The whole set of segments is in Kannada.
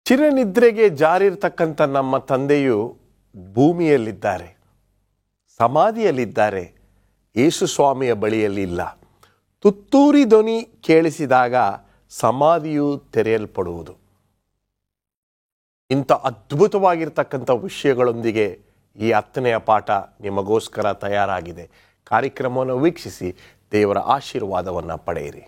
ಚಿರನಿದ್ರೆಗೆ ಜಾರಿರ್ತಕ್ಕಂಥ ನಮ್ಮ ತಂದೆಯು ಭೂಮಿಯಲ್ಲಿದ್ದಾರೆ, ಸಮಾಧಿಯಲ್ಲಿದ್ದಾರೆ, ಯೇಸು ಸ್ವಾಮಿಯ ಬಳಿಯಲ್ಲಿ ಇಲ್ಲ. ತುತ್ತೂರಿ ಧ್ವನಿ ಕೇಳಿಸಿದಾಗ ಸಮಾಧಿಯು ತೆರೆಯಲ್ಪಡುವುದು. ಇಂಥ ಅದ್ಭುತವಾಗಿರ್ತಕ್ಕಂಥ ವಿಷಯಗಳೊಂದಿಗೆ ಈ 10ನೆಯ ಪಾಠ ನಿಮಗೋಸ್ಕರ ತಯಾರಾಗಿದೆ. ಕಾರ್ಯಕ್ರಮವನ್ನು ವೀಕ್ಷಿಸಿ ದೇವರ ಆಶೀರ್ವಾದವನ್ನು ಪಡೆಯಿರಿ.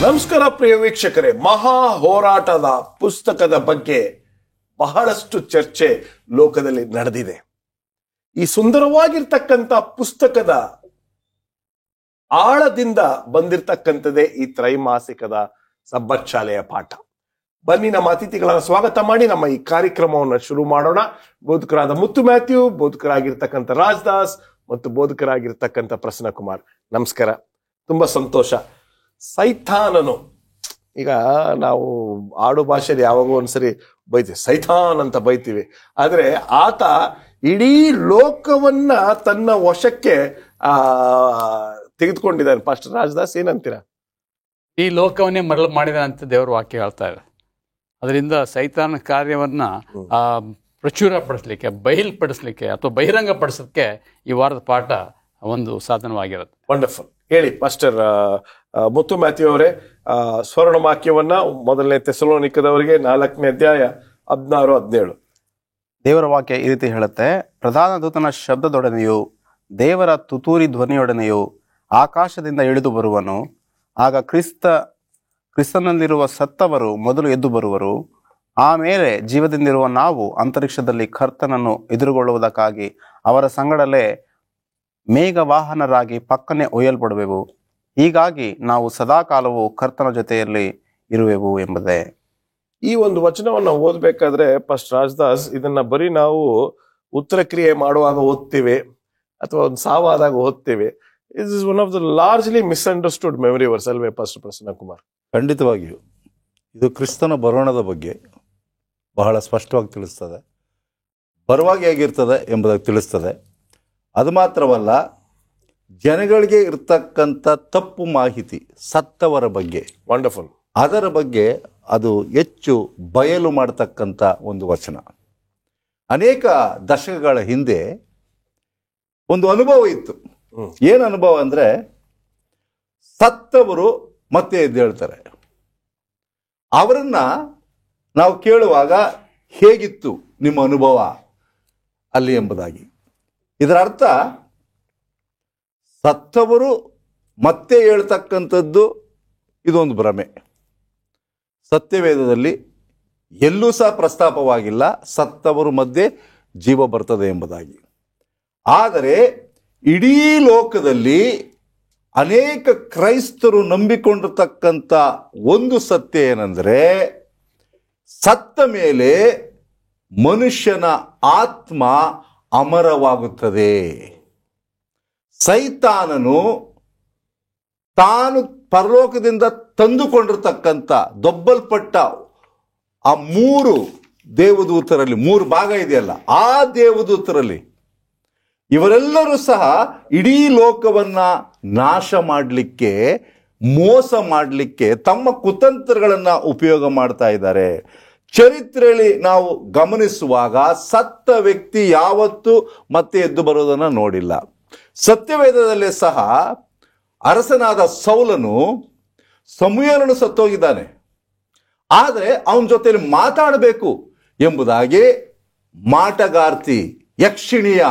ನಮಸ್ಕಾರ ಪ್ರಿಯ ವೀಕ್ಷಕರೇ, ಮಹಾ ಹೋರಾಟದ ಪುಸ್ತಕದ ಬಗ್ಗೆ ಬಹಳಷ್ಟು ಚರ್ಚೆ ಲೋಕದಲ್ಲಿ ನಡೆದಿದೆ. ಈ ಸುಂದರವಾಗಿರ್ತಕ್ಕಂಥ ಪುಸ್ತಕದ ಆಳದಿಂದ ಬಂದಿರತಕ್ಕಂಥದ್ದೇ ಈ ತ್ರೈಮಾಸಿಕದ ಸಬ್ಬತ್ ಶಾಲೆಯ ಪಾಠ. ಬನ್ನಿ ನಮ್ಮ ಅತಿಥಿಗಳನ್ನು ಸ್ವಾಗತ ಮಾಡಿ ನಮ್ಮ ಈ ಕಾರ್ಯಕ್ರಮವನ್ನು ಶುರು ಮಾಡೋಣ. ಬೋಧಕರಾದ ಮುತ್ತು ಮ್ಯಾಥ್ಯೂ, ಬೋಧಕರಾಗಿರ್ತಕ್ಕಂಥ ರಾಜದಾಸ್ ಮತ್ತು ಬೋಧಕರಾಗಿರ್ತಕ್ಕಂಥ ಪ್ರಸನ್ನ ಕುಮಾರ್. ನಮಸ್ಕಾರ, ತುಂಬಾ ಸಂತೋಷ. ಸೈತಾನನು, ಈಗ ನಾವು ಆಡು ಭಾಷೆಯಲ್ಲಿ ಯಾವಾಗೂ ಒಂದ್ಸರಿ ಬೈತೀವಿ, ಸೈತಾನ್ ಅಂತ ಬೈತೀವಿ. ಆದ್ರೆ ಆತ ಇಡೀ ಲೋಕವನ್ನ ತನ್ನ ವಶಕ್ಕೆ ತೆಗೆದುಕೊಂಡಿದ್ದಾನೆ. ಪಾಸ್ಟರ್ ರಾಜದಾಸ್, ಏನಂತೀರಾ? ಈ ಲೋಕವನ್ನೇ ಮರಳು ಮಾಡಿದಾನೆ ಅಂತ ದೇವರ ವಾಕ್ಯ ಹೇಳ್ತಾ ಇದೆ. ಅದರಿಂದ ಸೈತಾನ ಕಾರ್ಯವನ್ನ ಪ್ರಚುರಪಡಿಸ್ಲಿಕ್ಕೆ, ಬಯಲ್ಪಡಿಸ್ಲಿಕ್ಕೆ ಅಥವಾ ಬಹಿರಂಗ ಪಡಿಸಲಿಕ್ಕೆ ಈ ವಾರದ ಪಾಠ ಒಂದು ಸಾಧನವಾಗಿರುತ್ತೆ. ವಂಡರ್ಫುಲ್. ಹೇಳಿ ಪಾಸ್ಟರ್ ಮುತ್ತು ಮ್ಯಾಥ್ಯೂ ಅವರೇ, ಸ್ವರ್ಣ ವಾಕ್ಯವನ್ನ 1ನೇ ಥೆಸಲೋನಿಕದವರಿಗೆ 4ನೇ ಅಧ್ಯಾಯ 16-17. ದೇವರ ವಾಕ್ಯ ಈ ರೀತಿ ಹೇಳುತ್ತೆ: ಪ್ರಧಾನ ದೂತನ ಶಬ್ದದೊಡನೆಯೂ ದೇವರ ತುತೂರಿ ಧ್ವನಿಯೊಡನೆಯೂ ಆಕಾಶದಿಂದ ಇಳಿದು ಬರುವನು. ಆಗ ಕ್ರಿಸ್ತನಲ್ಲಿರುವ ಸತ್ತವರು ಮೊದಲು ಎದ್ದು ಬರುವರು. ಆಮೇಲೆ ಜೀವದಿಂದಿರುವ ನಾವು ಅಂತರಿಕ್ಷದಲ್ಲಿ ಕರ್ತನನ್ನು ಎದುರುಗೊಳ್ಳುವುದಕ್ಕಾಗಿ ಅವರ ಸಂಗಡಲೇ ಮೇಘವಾಹನರಾಗಿ ಪಕ್ಕನೆ ಒಯ್ಯಲ್ಪಡುವೆವು. ಹೀಗಾಗಿ ನಾವು ಸದಾಕಾಲವು ಕರ್ತನ ಜೊತೆಯಲ್ಲಿ ಇರುವೆವು ಎಂಬುದೇ. ಈ ಒಂದು ವಚನವನ್ನು ಓದಬೇಕಾದ್ರೆ ಪಾಸ್ಟರ್ ರಾಜದಾಸ್, ಇದನ್ನ ಬರೀ ನಾವು ಉತ್ತರ ಕ್ರಿಯೆ ಮಾಡುವಾಗ ಓದ್ತೀವಿ ಅಥವಾ ಒಂದು ಸಾವಾದಾಗ ಓದ್ತೀವಿ. It is one of the largely misunderstood memory verse ಅಲ್ವೇ ಪಾಸ್ಟರ್ ಪ್ರಸನ್ನ ಕುಮಾರ್? ಖಂಡಿತವಾಗಿಯೂ ಇದು ಕ್ರಿಸ್ತನ ಬರೋಣದ ಬಗ್ಗೆ ಬಹಳ ಸ್ಪಷ್ಟವಾಗಿ ತಿಳಿಸ್ತದೆ. ಬರುವಾಗ ಹೇಗಿರ್ತದೆ ಎಂಬುದಾಗಿ ತಿಳಿಸ್ತದೆ. ಅದು ಮಾತ್ರವಲ್ಲ, ಜನಗಳಿಗೆ ಇರ್ತಕ್ಕಂಥ ತಪ್ಪು ಮಾಹಿತಿ ಸತ್ತವರ ಬಗ್ಗೆ, ವಂಡರ್ಫುಲ್, ಅದರ ಬಗ್ಗೆ ಅದು ಹೆಚ್ಚು ಬಯಲು ಮಾಡತಕ್ಕಂಥ ಒಂದು ವಚನ. ಅನೇಕ ದಶಕಗಳ ಹಿಂದೆ ಒಂದು ಅನುಭವ ಇತ್ತು. ಏನು ಅನುಭವ ಅಂದರೆ, ಸತ್ತವರು ಮತ್ತೆ ಎದ್ದೇಳ್ತಾರೆ. ಅವರನ್ನ ನಾವು ಕೇಳುವಾಗ ಹೇಗಿತ್ತು ನಿಮ್ಮ ಅನುಭವ ಅಲ್ಲಿ ಎಂಬುದಾಗಿ. ಇದರ ಅರ್ಥ, ಸತ್ತವರು ಮತ್ತೆ ಹೇಳ್ತಕ್ಕಂಥದ್ದು ಇದೊಂದು ಭ್ರಮೆ. ಸತ್ಯವೇದದಲ್ಲಿ ಎಲ್ಲೂ ಸಹ ಪ್ರಸ್ತಾಪವಾಗಿಲ್ಲ ಸತ್ತವರು ಮಧ್ಯೆ ಜೀವ ಬರ್ತದೆ ಎಂಬುದಾಗಿ. ಆದರೆ ಇಡೀ ಲೋಕದಲ್ಲಿ ಅನೇಕ ಕ್ರೈಸ್ತರು ನಂಬಿಕೊಂಡಿರ್ತಕ್ಕಂಥ ಒಂದು ಸತ್ಯ ಏನೆಂದರೆ, ಸತ್ತ ಮೇಲೆ ಮನುಷ್ಯನ ಆತ್ಮ ಅಮರವಾಗುತ್ತದೆ. ಸೈತಾನನು ತಾನು ಪರಲೋಕದಿಂದ ತಂದುಕೊಂಡಿರ್ತಕ್ಕಂಥ ದೊಬ್ಬಲ್ಪಟ್ಟ ಆ 3 ದೇವದೂತರಲ್ಲಿ 3 ಭಾಗ ಇದೆಯಲ್ಲ, ಆ ದೇವದೂತರಲ್ಲಿ ಇವರೆಲ್ಲರೂ ಸಹ ಇಡೀ ಲೋಕವನ್ನ ನಾಶ ಮಾಡಲಿಕ್ಕೆ, ಮೋಸ ಮಾಡಲಿಕ್ಕೆ ತಮ್ಮ ಕುತಂತ್ರಗಳನ್ನು ಉಪಯೋಗ ಮಾಡ್ತಾ ಇದ್ದಾರೆ. ಚರಿತ್ರೆಯಲ್ಲಿ ನಾವು ಗಮನಿಸುವಾಗ ಸತ್ತ ವ್ಯಕ್ತಿ ಯಾವತ್ತೂ ಮತ್ತೆ ಎದ್ದು ಬರೋದನ್ನು ನೋಡಿಲ್ಲ. ಸತ್ಯವೇದದಲ್ಲೇ ಸಹ ಅರಸನಾದ ಸೌಲನು ಸಮುವೇಲನು ಸತ್ತೋಗಿದ್ದಾನೆ, ಆದರೆ ಅವನ ಜೊತೆಯಲ್ಲಿ ಮಾತಾಡಬೇಕು ಎಂಬುದಾಗಿ ಮಾಟಗಾರ್ತಿ ಯಕ್ಷಿಣಿಯ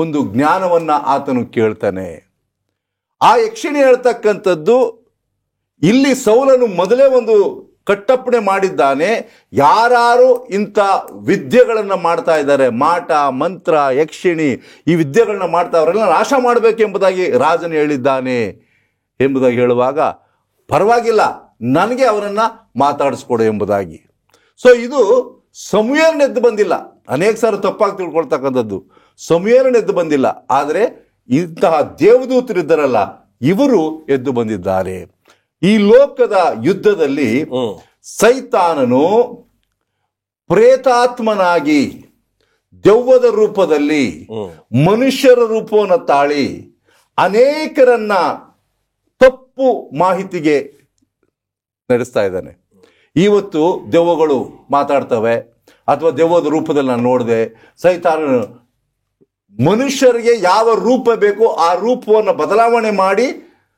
ಒಂದು ಜ್ಞಾನವನ್ನ ಆತನು ಕೇಳ್ತಾನೆ. ಆ ಯಕ್ಷಿಣಿ ಹೇಳ್ತಕ್ಕಂಥದ್ದು, ಇಲ್ಲಿ ಸೌಲನು ಮೊದಲೇ ಒಂದು ಕಟ್ಟಪ್ಪಣೆ ಮಾಡಿದ್ದಾನೆ, ಯಾರು ಇಂಥ ವಿದ್ಯೆಗಳನ್ನು ಮಾಡ್ತಾ ಇದ್ದಾರೆ, ಮಾಟ ಮಂತ್ರ ಯಕ್ಷಿಣಿ ಈ ವಿದ್ಯೆಗಳನ್ನ ಮಾಡ್ತಾ ಅವರೆಲ್ಲ ನಾಶ ಮಾಡಬೇಕೆಂಬುದಾಗಿ ರಾಜನು ಹೇಳಿದ್ದಾನೆ ಎಂಬುದಾಗಿ ಹೇಳುವಾಗ, ಪರವಾಗಿಲ್ಲ ನನಗೆ ಅವರನ್ನು ಮಾತಾಡಿಸ್ಕೊಡು ಎಂಬುದಾಗಿ. ಸೊ ಇದು ಸಮುವೇಲನ ಎದ್ದು ಬಂದಿಲ್ಲ. ಅನೇಕ ಸಾರಿ ತಪ್ಪಾಗಿ ತಿಳ್ಕೊಳ್ತಕ್ಕಂಥದ್ದು, ಸಮುವೇಲನ ಎದ್ದು ಬಂದಿಲ್ಲ, ಆದರೆ ಇಂತಹ ದೇವದೂತರಿದ್ದರಲ್ಲ ಇವರು ಎದ್ದು ಬಂದಿದ್ದಾರೆ. ಈ ಲೋಕದ ಯುದ್ಧದಲ್ಲಿ ಸೈತಾನನು ಪ್ರೇತಾತ್ಮನಾಗಿ ದೆವ್ವದ ರೂಪದಲ್ಲಿ ಮನುಷ್ಯರ ರೂಪವನ್ನು ತಾಳಿ ಅನೇಕರನ್ನ ತಪ್ಪು ಮಾಹಿತಿಗೆ ನಡೆಸ್ತಾ ಇದ್ದಾನೆ. ಇವತ್ತು ದೆವ್ವಗಳು ಮಾತಾಡ್ತವೆ, ಅಥವಾ ದೆವ್ವದ ರೂಪದಲ್ಲಿ ನಾನು ನೋಡಿದೆ. ಸೈತಾನ ಮನುಷ್ಯರಿಗೆ ಯಾವ ರೂಪ ಬೇಕೋ ಆ ರೂಪವನ್ನು ಬದಲಾವಣೆ ಮಾಡಿ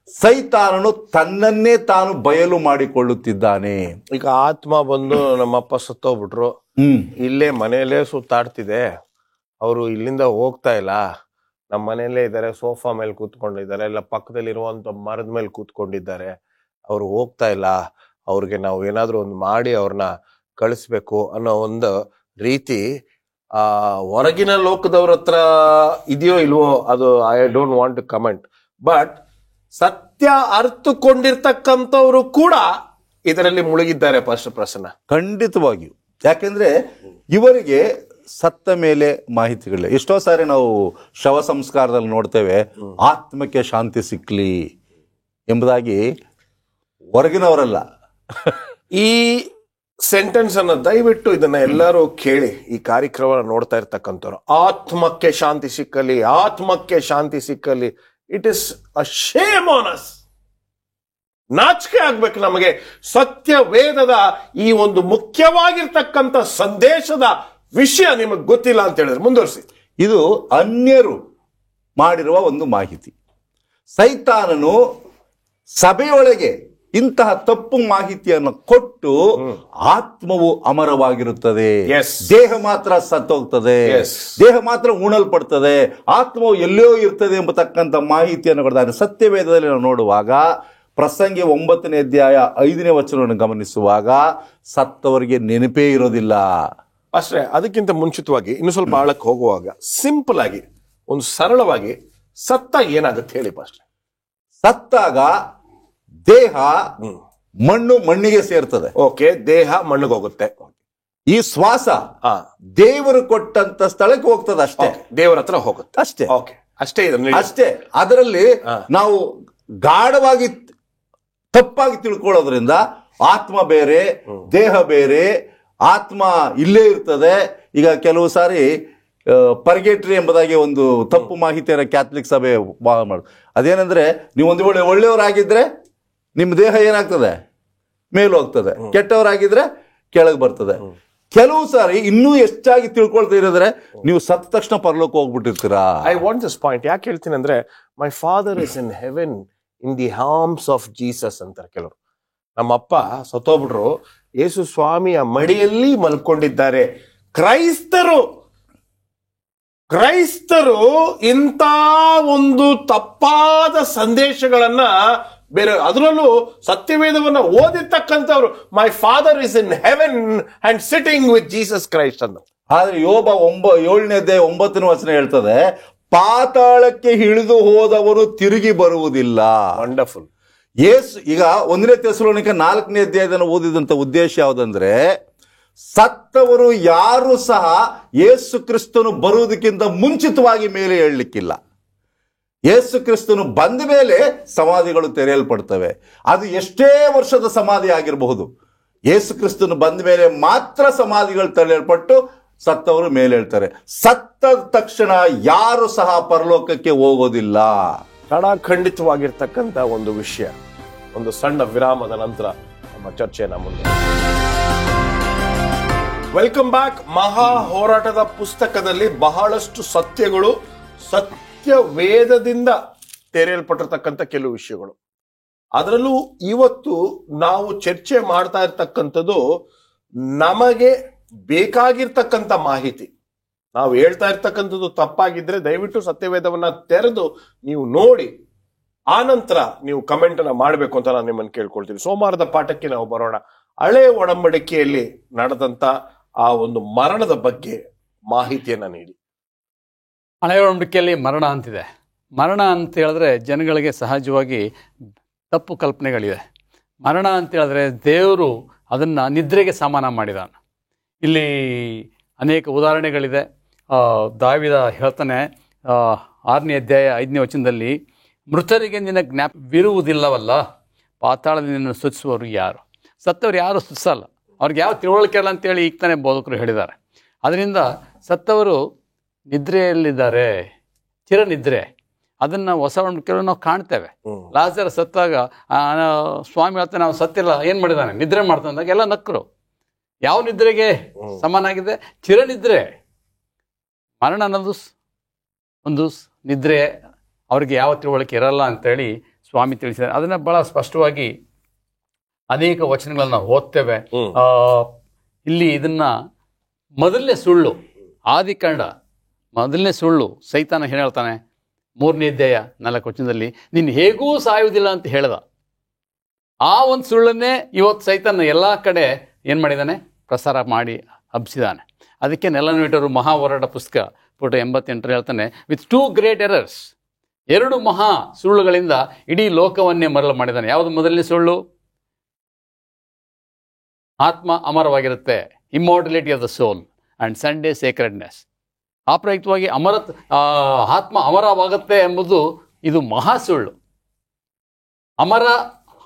ಸೈತಾನನು ತನ್ನನ್ನೇ ತಾನು ಬಯಲು ಮಾಡಿಕೊಳ್ಳುತ್ತಿದ್ದಾನೆ. ಈಗ ಆತ್ಮ ಬಂದು ನಮ್ಮಪ್ಪ ಸತ್ತೋಗ್ಬಿಟ್ರು, ಇಲ್ಲೇ ಮನೆಯಲ್ಲೇ ಸುತ್ತಾಡ್ತಿದೆ, ಅವರು ಇಲ್ಲಿಂದ ಹೋಗ್ತಾ ಇಲ್ಲ, ನಮ್ಮ ಮನೆಯಲ್ಲೇ ಇದ್ದಾರೆ, ಸೋಫಾ ಮೇಲೆ ಕೂತ್ಕೊಂಡಿದ್ದಾರೆ, ಇಲ್ಲ ಪಕ್ಕದಲ್ಲಿರುವಂತ ಮರದ ಮೇಲೆ ಕೂತ್ಕೊಂಡಿದ್ದಾರೆ, ಅವ್ರು ಹೋಗ್ತಾ ಇಲ್ಲ, ಅವ್ರಿಗೆ ನಾವು ಏನಾದ್ರು ಒಂದು ಮಾಡಿ ಅವ್ರನ್ನ ಕಳಿಸ್ಬೇಕು ಅನ್ನೋ ಒಂದು ರೀತಿ ಹೊರಗಿನ ಲೋಕದವ್ರ ಹತ್ರ ಇದೆಯೋ ಇಲ್ವೋ ಅದು I don't want to comment. But ಸತ್ಯ ಅರ್ಥಕೊಂಡಿರ್ತಕ್ಕಂಥವ್ರು ಕೂಡ ಇದರಲ್ಲಿ ಮುಳುಗಿದ್ದಾರೆ ಪಾಸ್ಟರ್ ಪ್ರಸನ್ನ. ಖಂಡಿತವಾಗಿಯೂ. ಯಾಕೆಂದ್ರೆ ಇವರಿಗೆ ಸತ್ತ ಮೇಲೆ ಮಾಹಿತಿಗಳಿಲ್ಲ. ಎಷ್ಟೋ ಸಾರಿ ನಾವು ಶವ ಸಂಸ್ಕಾರದಲ್ಲಿ ನೋಡ್ತೇವೆ, ಆತ್ಮಕ್ಕೆ ಶಾಂತಿ ಸಿಕ್ಲಿ ಎಂಬುದಾಗಿ ಹೊರಗಿನವರಲ್ಲ. ಈ ಸೆಂಟೆನ್ಸ್ ಅನ್ನ ದಯವಿಟ್ಟು ಇದನ್ನ ಎಲ್ಲರೂ ಕೇಳಿ, ಈ ಕಾರ್ಯಕ್ರಮ ನೋಡ್ತಾ ಇರ್ತಕ್ಕಂಥವ್ರು. ಆತ್ಮಕ್ಕೆ ಶಾಂತಿ ಸಿಕ್ಕಲಿ, ಆತ್ಮಕ್ಕೆ ಶಾಂತಿ ಸಿಕ್ಕಲಿ. It is a shame on us. ನಾಚಿಕೆ ಆಗ್ಬೇಕು ನಮಗೆ. ಸತ್ಯ ವೇದದ ಈ ಒಂದು ಮುಖ್ಯವಾಗಿರ್ತಕ್ಕಂಥ ಸಂದೇಶದ ವಿಷಯ ನಿಮಗೆ ಗೊತ್ತಿಲ್ಲ ಅಂತ ಹೇಳಿದ್ರೆ ಮುಂದುವರಿಸಿ. ಇದು ಅನ್ಯರು ಮಾಡಿರುವ ಒಂದು ಮಾಹಿತಿ. ಸೈತಾನನು ಸಭೆಯೊಳಗೆ ಇಂತಹ ತಪ್ಪು ಮಾಹಿತಿಯನ್ನು ಕೊಟ್ಟು ಆತ್ಮವು ಅಮರವಾಗಿರುತ್ತದೆ, ದೇಹ ಮಾತ್ರ ಸತ್ತೋಗ್ತದೆ, ದೇಹ ಮಾತ್ರ ಉಣಲ್ಪಡ್ತದೆ, ಆತ್ಮವು ಎಲ್ಲೋ ಇರ್ತದೆ ಎಂಬತಕ್ಕಂಥ ಮಾಹಿತಿಯನ್ನು ಕೊಡ್ತಾರೆ. ಸತ್ಯವೇದದಲ್ಲಿ ನಾವು ನೋಡುವಾಗ ಪ್ರಸಂಗಿ 9ನೇ ಅಧ್ಯಾಯ 5ನೇ ವಚನವನ್ನು ಗಮನಿಸುವಾಗ ಸತ್ತವರಿಗೆ ನೆನಪೇ ಇರೋದಿಲ್ಲ. ಅಷ್ಟೇ. ಅದಕ್ಕಿಂತ ಮುಂಚಿತವಾಗಿ ಇನ್ನು ಸ್ವಲ್ಪ ಆಳಕ್ಕೆ ಹೋಗುವಾಗ ಸಿಂಪಲ್ ಆಗಿ ಒಂದು ಸರಳವಾಗಿ ಸತ್ತಾಗ ಏನಾಗುತ್ತೆ ಹೇಳಿ ಪಾಸ್ಟ್ರೆ. ಸತ್ತಾಗ ದೇಹ ಮಣ್ಣಿಗೆ ಸೇರ್ತದೆ. ಓಕೆ, ದೇಹ ಮಣ್ಣಿಗೆ ಹೋಗುತ್ತೆ. ಈ ಶ್ವಾಸ ದೇವರು ಕೊಟ್ಟಂತ ಸ್ಥಳಕ್ಕೆ ಹೋಗ್ತದೆ ಅಷ್ಟೇ, ದೇವರ ಹತ್ರ ಹೋಗುತ್ತೆ ಅಷ್ಟೇ. ಓಕೆ, ಅಷ್ಟೇ ಅಷ್ಟೇ. ಅದರಲ್ಲಿ ನಾವು ಗಾಢವಾಗಿ ತಪ್ಪಾಗಿ ತಿಳ್ಕೊಳ್ಳೋದ್ರಿಂದ ಆತ್ಮ ಬೇರೆ, ದೇಹ ಬೇರೆ, ಆತ್ಮ ಇಲ್ಲೇ ಇರ್ತದೆ. ಈಗ ಕೆಲವು ಸಾರಿ ಪರ್ಗೇಟ್ರಿ ಎಂಬುದಾಗಿ ಒಂದು ತಪ್ಪು ಮಾಹಿತಿಯನ್ನು ಕ್ಯಾಥಲಿಕ್ ಸಭೆ ಮಾಡೋದು. ಅದೇನಂದ್ರೆ, ನೀವು ಒಂದು ವೇಳೆ ಒಳ್ಳೆಯವರಾಗಿದ್ರೆ ನಿಮ್ಮ ದೇಹ ಏನಾಗ್ತದೆ, ಮೇಲು ಹೋಗ್ತದೆ, ಕೆಟ್ಟವರಾಗಿದ್ರೆ ಕೆಳಗೆ ಬರ್ತದೆ. ಕೆಲವು ಸಾರಿ ಇನ್ನೂ ಹೆಚ್ಚಾಗಿ ತಿಳ್ಕೊಳ್ತಾ ಇರೋದ್ರೆ ನೀವು ಸತ್ತ ತಕ್ಷಣ ಪರಲೋಕ ಹೋಗ್ಬಿಟ್ಟಿರ್ತೀರಾ. I want this point. ಯಾಕೆ ಹೇಳ್ತೀನಿ ಅಂದ್ರೆ, my father is in heaven in the arms of Jesus ಅಂತಾರೆ ಕೆಲವರು. ನಮ್ಮಪ್ಪ ಸತ್ತೋಗ್ಬಿಟ್ರು, ಯೇಸು ಸ್ವಾಮಿಯ ಮಡಿಯಲ್ಲಿ ಮಲ್ಕೊಂಡಿದ್ದಾರೆ. ಕ್ರೈಸ್ತರು ಇಂಥ ಒಂದು ತಪ್ಪಾದ ಸಂದೇಶಗಳನ್ನ ಬೇರೆ, ಅದರಲ್ಲೂ ಸತ್ಯವೇದವನ್ನ ಓದಿರ್ತಕ್ಕಂಥವ್ರು, my father is in heaven and sitting with Jesus Christ ಅಂತ. ಆದ್ರೆ ಯೋಬ 7ನೇ ಅಧ್ಯಾಯ 9ನೇ ವಚನ ಹೇಳ್ತದೆ, ಪಾತಾಳಕ್ಕೆ ಇಳಿದು ಹೋದವರು ತಿರುಗಿ ಬರುವುದಿಲ್ಲ. ವಂಡರ್ಫುಲ್. ಈಗ 1ನೇ ಥೆಸಲೋನಿಕ 4ನೇ ಅಧ್ಯಾಯದಲ್ಲಿ ಓದಿದಂತ ಉದ್ದೇಶ ಯಾವುದಂದ್ರೆ, ಸತ್ತವರು ಯಾರು ಸಹ ಯೇಸು ಕ್ರಿಸ್ತನು ಬರುವುದಕ್ಕಿಂತ ಮುಂಚಿತವಾಗಿ ಮೇಲೆ ಏಳಲಿಕ್ಕಿಲ್ಲ. ಯೇಸು ಕ್ರಿಸ್ತನು ಬಂದ ಮೇಲೆ ಸಮಾಧಿಗಳು ತೆರೆಯಲ್ಪಡ್ತವೆ. ಅದು ಎಷ್ಟೇ ವರ್ಷದ ಸಮಾಧಿ ಆಗಿರಬಹುದು, ಯೇಸು ಕ್ರಿಸ್ತನು ಬಂದ ಮೇಲೆ ಮಾತ್ರ ಸಮಾಧಿಗಳು ತೆರೆಯಲ್ಪಟ್ಟು ಸತ್ತವರು ಮೇಲೆ ಹೇಳ್ತಾರೆ. ಸತ್ತ ತಕ್ಷಣ ಯಾರು ಸಹ ಪರಲೋಕಕ್ಕೆ ಹೋಗೋದಿಲ್ಲ. ಖಂಡಿತವಾಗಿರ್ತಕ್ಕಂಥ ಒಂದು ವಿಷಯ. ಒಂದು ಸಣ್ಣ ವಿರಾಮದ ನಂತರ ನಮ್ಮ ಚರ್ಚೆನ ಮುಂದೆ. Welcome back. ಮಹಾ ಹೋರಾಟದ ಪುಸ್ತಕದಲ್ಲಿ ಬಹಳಷ್ಟು ಸತ್ಯಗಳು, ಸತ್ಯ ವೇದದಿಂದ ತೆರೆಯಲ್ಪಟ್ಟಿರ್ತಕ್ಕಂಥ ಕೆಲವು ವಿಷಯಗಳು. ಅದರಲ್ಲೂ ಇವತ್ತು ನಾವು ಚರ್ಚೆ ಮಾಡ್ತಾ ಇರ್ತಕ್ಕಂಥದ್ದು ನಮಗೆ ಬೇಕಾಗಿರ್ತಕ್ಕಂಥ ಮಾಹಿತಿ. ನಾವು ಹೇಳ್ತಾ ಇರ್ತಕ್ಕಂಥದ್ದು ತಪ್ಪಾಗಿದ್ರೆ ದಯವಿಟ್ಟು ಸತ್ಯವೇದವನ್ನ ತೆರೆದು ನೀವು ನೋಡಿ, ಆನಂತರ ನೀವು ಕಮೆಂಟ್ ಅನ್ನ ಮಾಡಬೇಕು ಅಂತ ನಾನು ನಿಮ್ಮನ್ನು ಕೇಳ್ಕೊಳ್ತೀನಿ. ಸೋಮವಾರದ ಪಾಠಕ್ಕೆ ನಾವು ಬರೋಣ. ಹಳೆ ಒಡಂಬಡಿಕೆಯಲ್ಲಿ ನಡೆದಂತ ಆ ಒಂದು ಮರಣದ ಬಗ್ಗೆ ಮಾಹಿತಿಯನ್ನ ನೀಡಿ. ಹಳೆ ಒಡಂಬಡಿಕೆಯಲ್ಲಿ ಮರಣ ಅಂತಿದೆ. ಮರಣ ಅಂತ ಹೇಳಿದ್ರೆ ಜನಗಳಿಗೆ ಸಹಜವಾಗಿ ತಪ್ಪು ಕಲ್ಪನೆಗಳಿದೆ. ಮರಣ ಅಂತ ಹೇಳಿದ್ರೆ ದೇವರು ಅದನ್ನು ನಿದ್ರೆಗೆ ಸಮಾನ ಮಾಡಿದಾನ. ಇಲ್ಲಿ ಅನೇಕ ಉದಾಹರಣೆಗಳಿದೆ. ದಾವಿದ ಹೇಳ್ತಾನೆ 6ನೇ ಅಧ್ಯಾಯ 5ನೇ ವಚನದಲ್ಲಿ, ಮೃತರಿಗೆ ನಿನ್ನ ಜ್ಞಾಪವಿರುವುದಿಲ್ಲವಲ್ಲ, ಪಾತಾಳದಿಂದ ನಿನ್ನ ಸ್ತುತಿಸುವವರು ಯಾರು? ಸತ್ತವರು ಯಾರು ಸ್ತುತಿಸಲ್ಲ, ಅವ್ರಿಗೆ ಯಾವ ತಿಳುವಳಿಕೆ ಇಲ್ಲ ಅಂತೇಳಿ ಈಗ ತಾನೇ ಬೋಧಕರು ಹೇಳಿದ್ದಾರೆ. ಅದರಿಂದ ಸತ್ತವರು ನಿದ್ರೆಯಲ್ಲಿದ್ದಾರೆ, ಚಿರನಿದ್ರೆ. ಅದನ್ನು ಹೊಸ ಕೆಲವು ನಾವು ಕಾಣ್ತೇವೆ. ಲಾಜರ್ ಸತ್ತಾಗ ಸ್ವಾಮಿ ಹೇಳ್ತಾನೆ ನಾವು ಸತ್ತಿಲ್ಲ, ಏನು ಮಾಡಿದಾನೆ, ನಿದ್ರೆ ಮಾಡ್ತಾನೆ ಅಂದಾಗ ಎಲ್ಲ ನಕ್ಕರು. ಯಾವ ನಿದ್ರೆಗೆ ಸಮಾನಾಗಿದೆ? ಚಿರನಿದ್ರೆ. ಮರಣ ಅನ್ನೋದು ಒಂದು ನಿದ್ರೆ, ಅವ್ರಿಗೆ ಯಾವ ತಿಳುವಳಿಕೆ ಇರಲ್ಲ ಅಂತೇಳಿ ಸ್ವಾಮಿ ತಿಳಿಸಿದ್ದಾರೆ. ಅದನ್ನ ಬಹಳ ಸ್ಪಷ್ಟವಾಗಿ ಅನೇಕ ವಚನಗಳನ್ನ ನಾವು ಓದ್ತೇವೆ. ಇಲ್ಲಿ ಇದನ್ನ ಮೊದಲನೇ ಸುಳ್ಳು, ಆದಿಕಾಂಡ ಮೊದಲನೇ ಸುಳ್ಳು ಸೈತಾನ ಏನು ಹೇಳ್ತಾನೆ, 3ನೇ ಅಧ್ಯಾಯ 4 ವಚನದಲ್ಲಿ ನೀನು ಹೇಗೂ ಸಾಯುವುದಿಲ್ಲ ಅಂತ ಹೇಳ್ದ. ಆ ಒಂದು ಸುಳ್ಳನ್ನೇ ಇವತ್ತು ಸೈತಾನ ಎಲ್ಲ ಕಡೆ ಏನು ಮಾಡಿದ್ದಾನೆ, ಪ್ರಸಾರ ಮಾಡಿ ಹಬ್ಬಿಸಿದ್ದಾನೆ. ಅದಕ್ಕೆ ನೆಲನೀಟರು ಮಹಾವರಡ ಪುಸ್ತಕ ಪುಟ 88 ಹೇಳ್ತಾನೆ, ವಿತ್ 2 ಗ್ರೇಟ್ ಎರರ್ಸ್, 2 ಮಹಾ ಸುಳ್ಳುಗಳಿಂದ ಇಡೀ ಲೋಕವನ್ನೇ ಮರಳು ಮಾಡಿದ್ದಾನೆ. ಯಾವುದು ಮೊದಲನೇ ಸುಳ್ಳು? ಆತ್ಮ ಅಮರವಾಗಿರುತ್ತೆ, immortality of the soul and Sunday sacredness. ಅಪ್ರಯುಕ್ತವಾಗಿ ಆತ್ಮ ಅಮರವಾಗುತ್ತೆ ಎಂಬುದು ಇದು ಮಹಾ ಸುಳ್ಳು.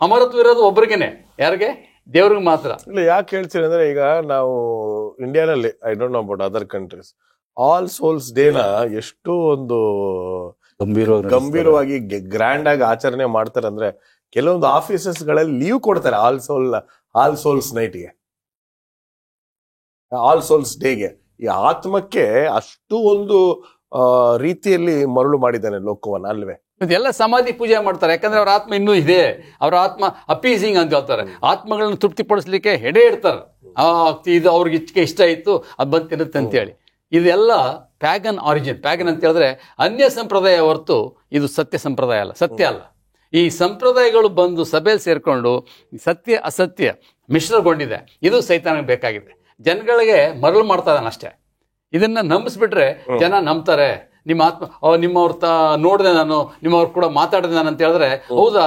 ಅಮರತ್ವ ಇರೋದು ಒಬ್ರಿಗೇನೆ, ಯಾರಿಗೆ? ದೇವ್ರಿಗೆ ಮಾತ್ರ. ಇಲ್ಲ, ಯಾಕೆ ಹೇಳ್ತೀನಿ ಅಂದ್ರೆ, ಈಗ ನಾವು ಇಂಡಿಯಾನಲ್ಲಿ, I don't know about other countries, all souls ಡೇನ ಎಷ್ಟು ಒಂದು ಗಂಭೀರವಾಗಿ ಗ್ರ್ಯಾಂಡ್ ಆಗಿ ಆಚರಣೆ ಮಾಡ್ತಾರೆ ಅಂದ್ರೆ, ಕೆಲವೊಂದು ಆಫೀಸಸ್ ಗಳಲ್ಲಿ ಲೀವ್ ಕೊಡ್ತಾರೆ ಆಲ್ ಸೋಲ್ಸ್ ನೈಟ್ಗೆ, ಆಲ್ ಸೋಲ್ಸ್ ಡೇಗೆ. ಈ ಆತ್ಮಕ್ಕೆ ಅಷ್ಟು ಒಂದು ರೀತಿಯಲ್ಲಿ ಮರಳು ಮಾಡಿದ್ದಾನೆ ಲೋಕವನ್ನ, ಅಲ್ವೇ? ಎಲ್ಲ ಸಮಾಧಿ ಪೂಜೆ ಮಾಡ್ತಾರೆ, ಯಾಕಂದ್ರೆ ಅವ್ರ ಆತ್ಮ ಇನ್ನೂ ಇದೆ. ಅವ್ರ ಆತ್ಮ ಅಪೀಸಿಂಗ್ ಅಂತ ಹೇಳ್ತಾರೆ, ಆತ್ಮಗಳನ್ನ ತೃಪ್ತಿಪಡಿಸ್ಲಿಕ್ಕೆ ಹೆಡೆ ಇಡ್ತಾರೆ. ಇದು ಅವ್ರಿಗೆ ಇಷ್ಟ ಇತ್ತು, ಅದು ಬಂದು ತಿನ್ನುತ್ತೆ ಅಂತೇಳಿ. ಇದೆಲ್ಲ ಪ್ಯಾಗನ್ ಆರಿಜಿನ್. ಪ್ಯಾಗನ್ ಅಂತ ಹೇಳಿದ್ರೆ ಅನ್ಯ ಸಂಪ್ರದಾಯ ಹೊರತು ಇದು ಸತ್ಯ ಸಂಪ್ರದಾಯ ಅಲ್ಲ, ಸತ್ಯ ಅಲ್ಲ. ಈ ಸಂಪ್ರದಾಯಗಳು ಬಂದು ಸಭೆಯಲ್ಲಿ ಸೇರ್ಕೊಂಡು ಸತ್ಯ ಅಸತ್ಯ ಮಿಶ್ರಗೊಂಡಿದೆ. ಇದು ಸೈತಾನಿಗೆ ಬೇಕಾಗಿದೆ. ಜನಗಳಿಗೆ ಮರಳು ಮಾಡ್ತಾ ಇದ್ದಾನೆ ಅಷ್ಟೇ. ಇದನ್ನ ನಂಬಿಸ್ಬಿಟ್ರೆ ಜನ ನಂಬ್ತಾರೆ. ನಿಮ್ಮ ಆತ್ಮ ನಿಮ್ಮವ್ರ ನೋಡಿದೆ, ನಾನು ನಿಮ್ಮವ್ರು ಕೂಡ ಮಾತಾಡಿದೆ ನಾನು ಅಂತ ಹೇಳಿದ್ರೆ, ಹೌದಾ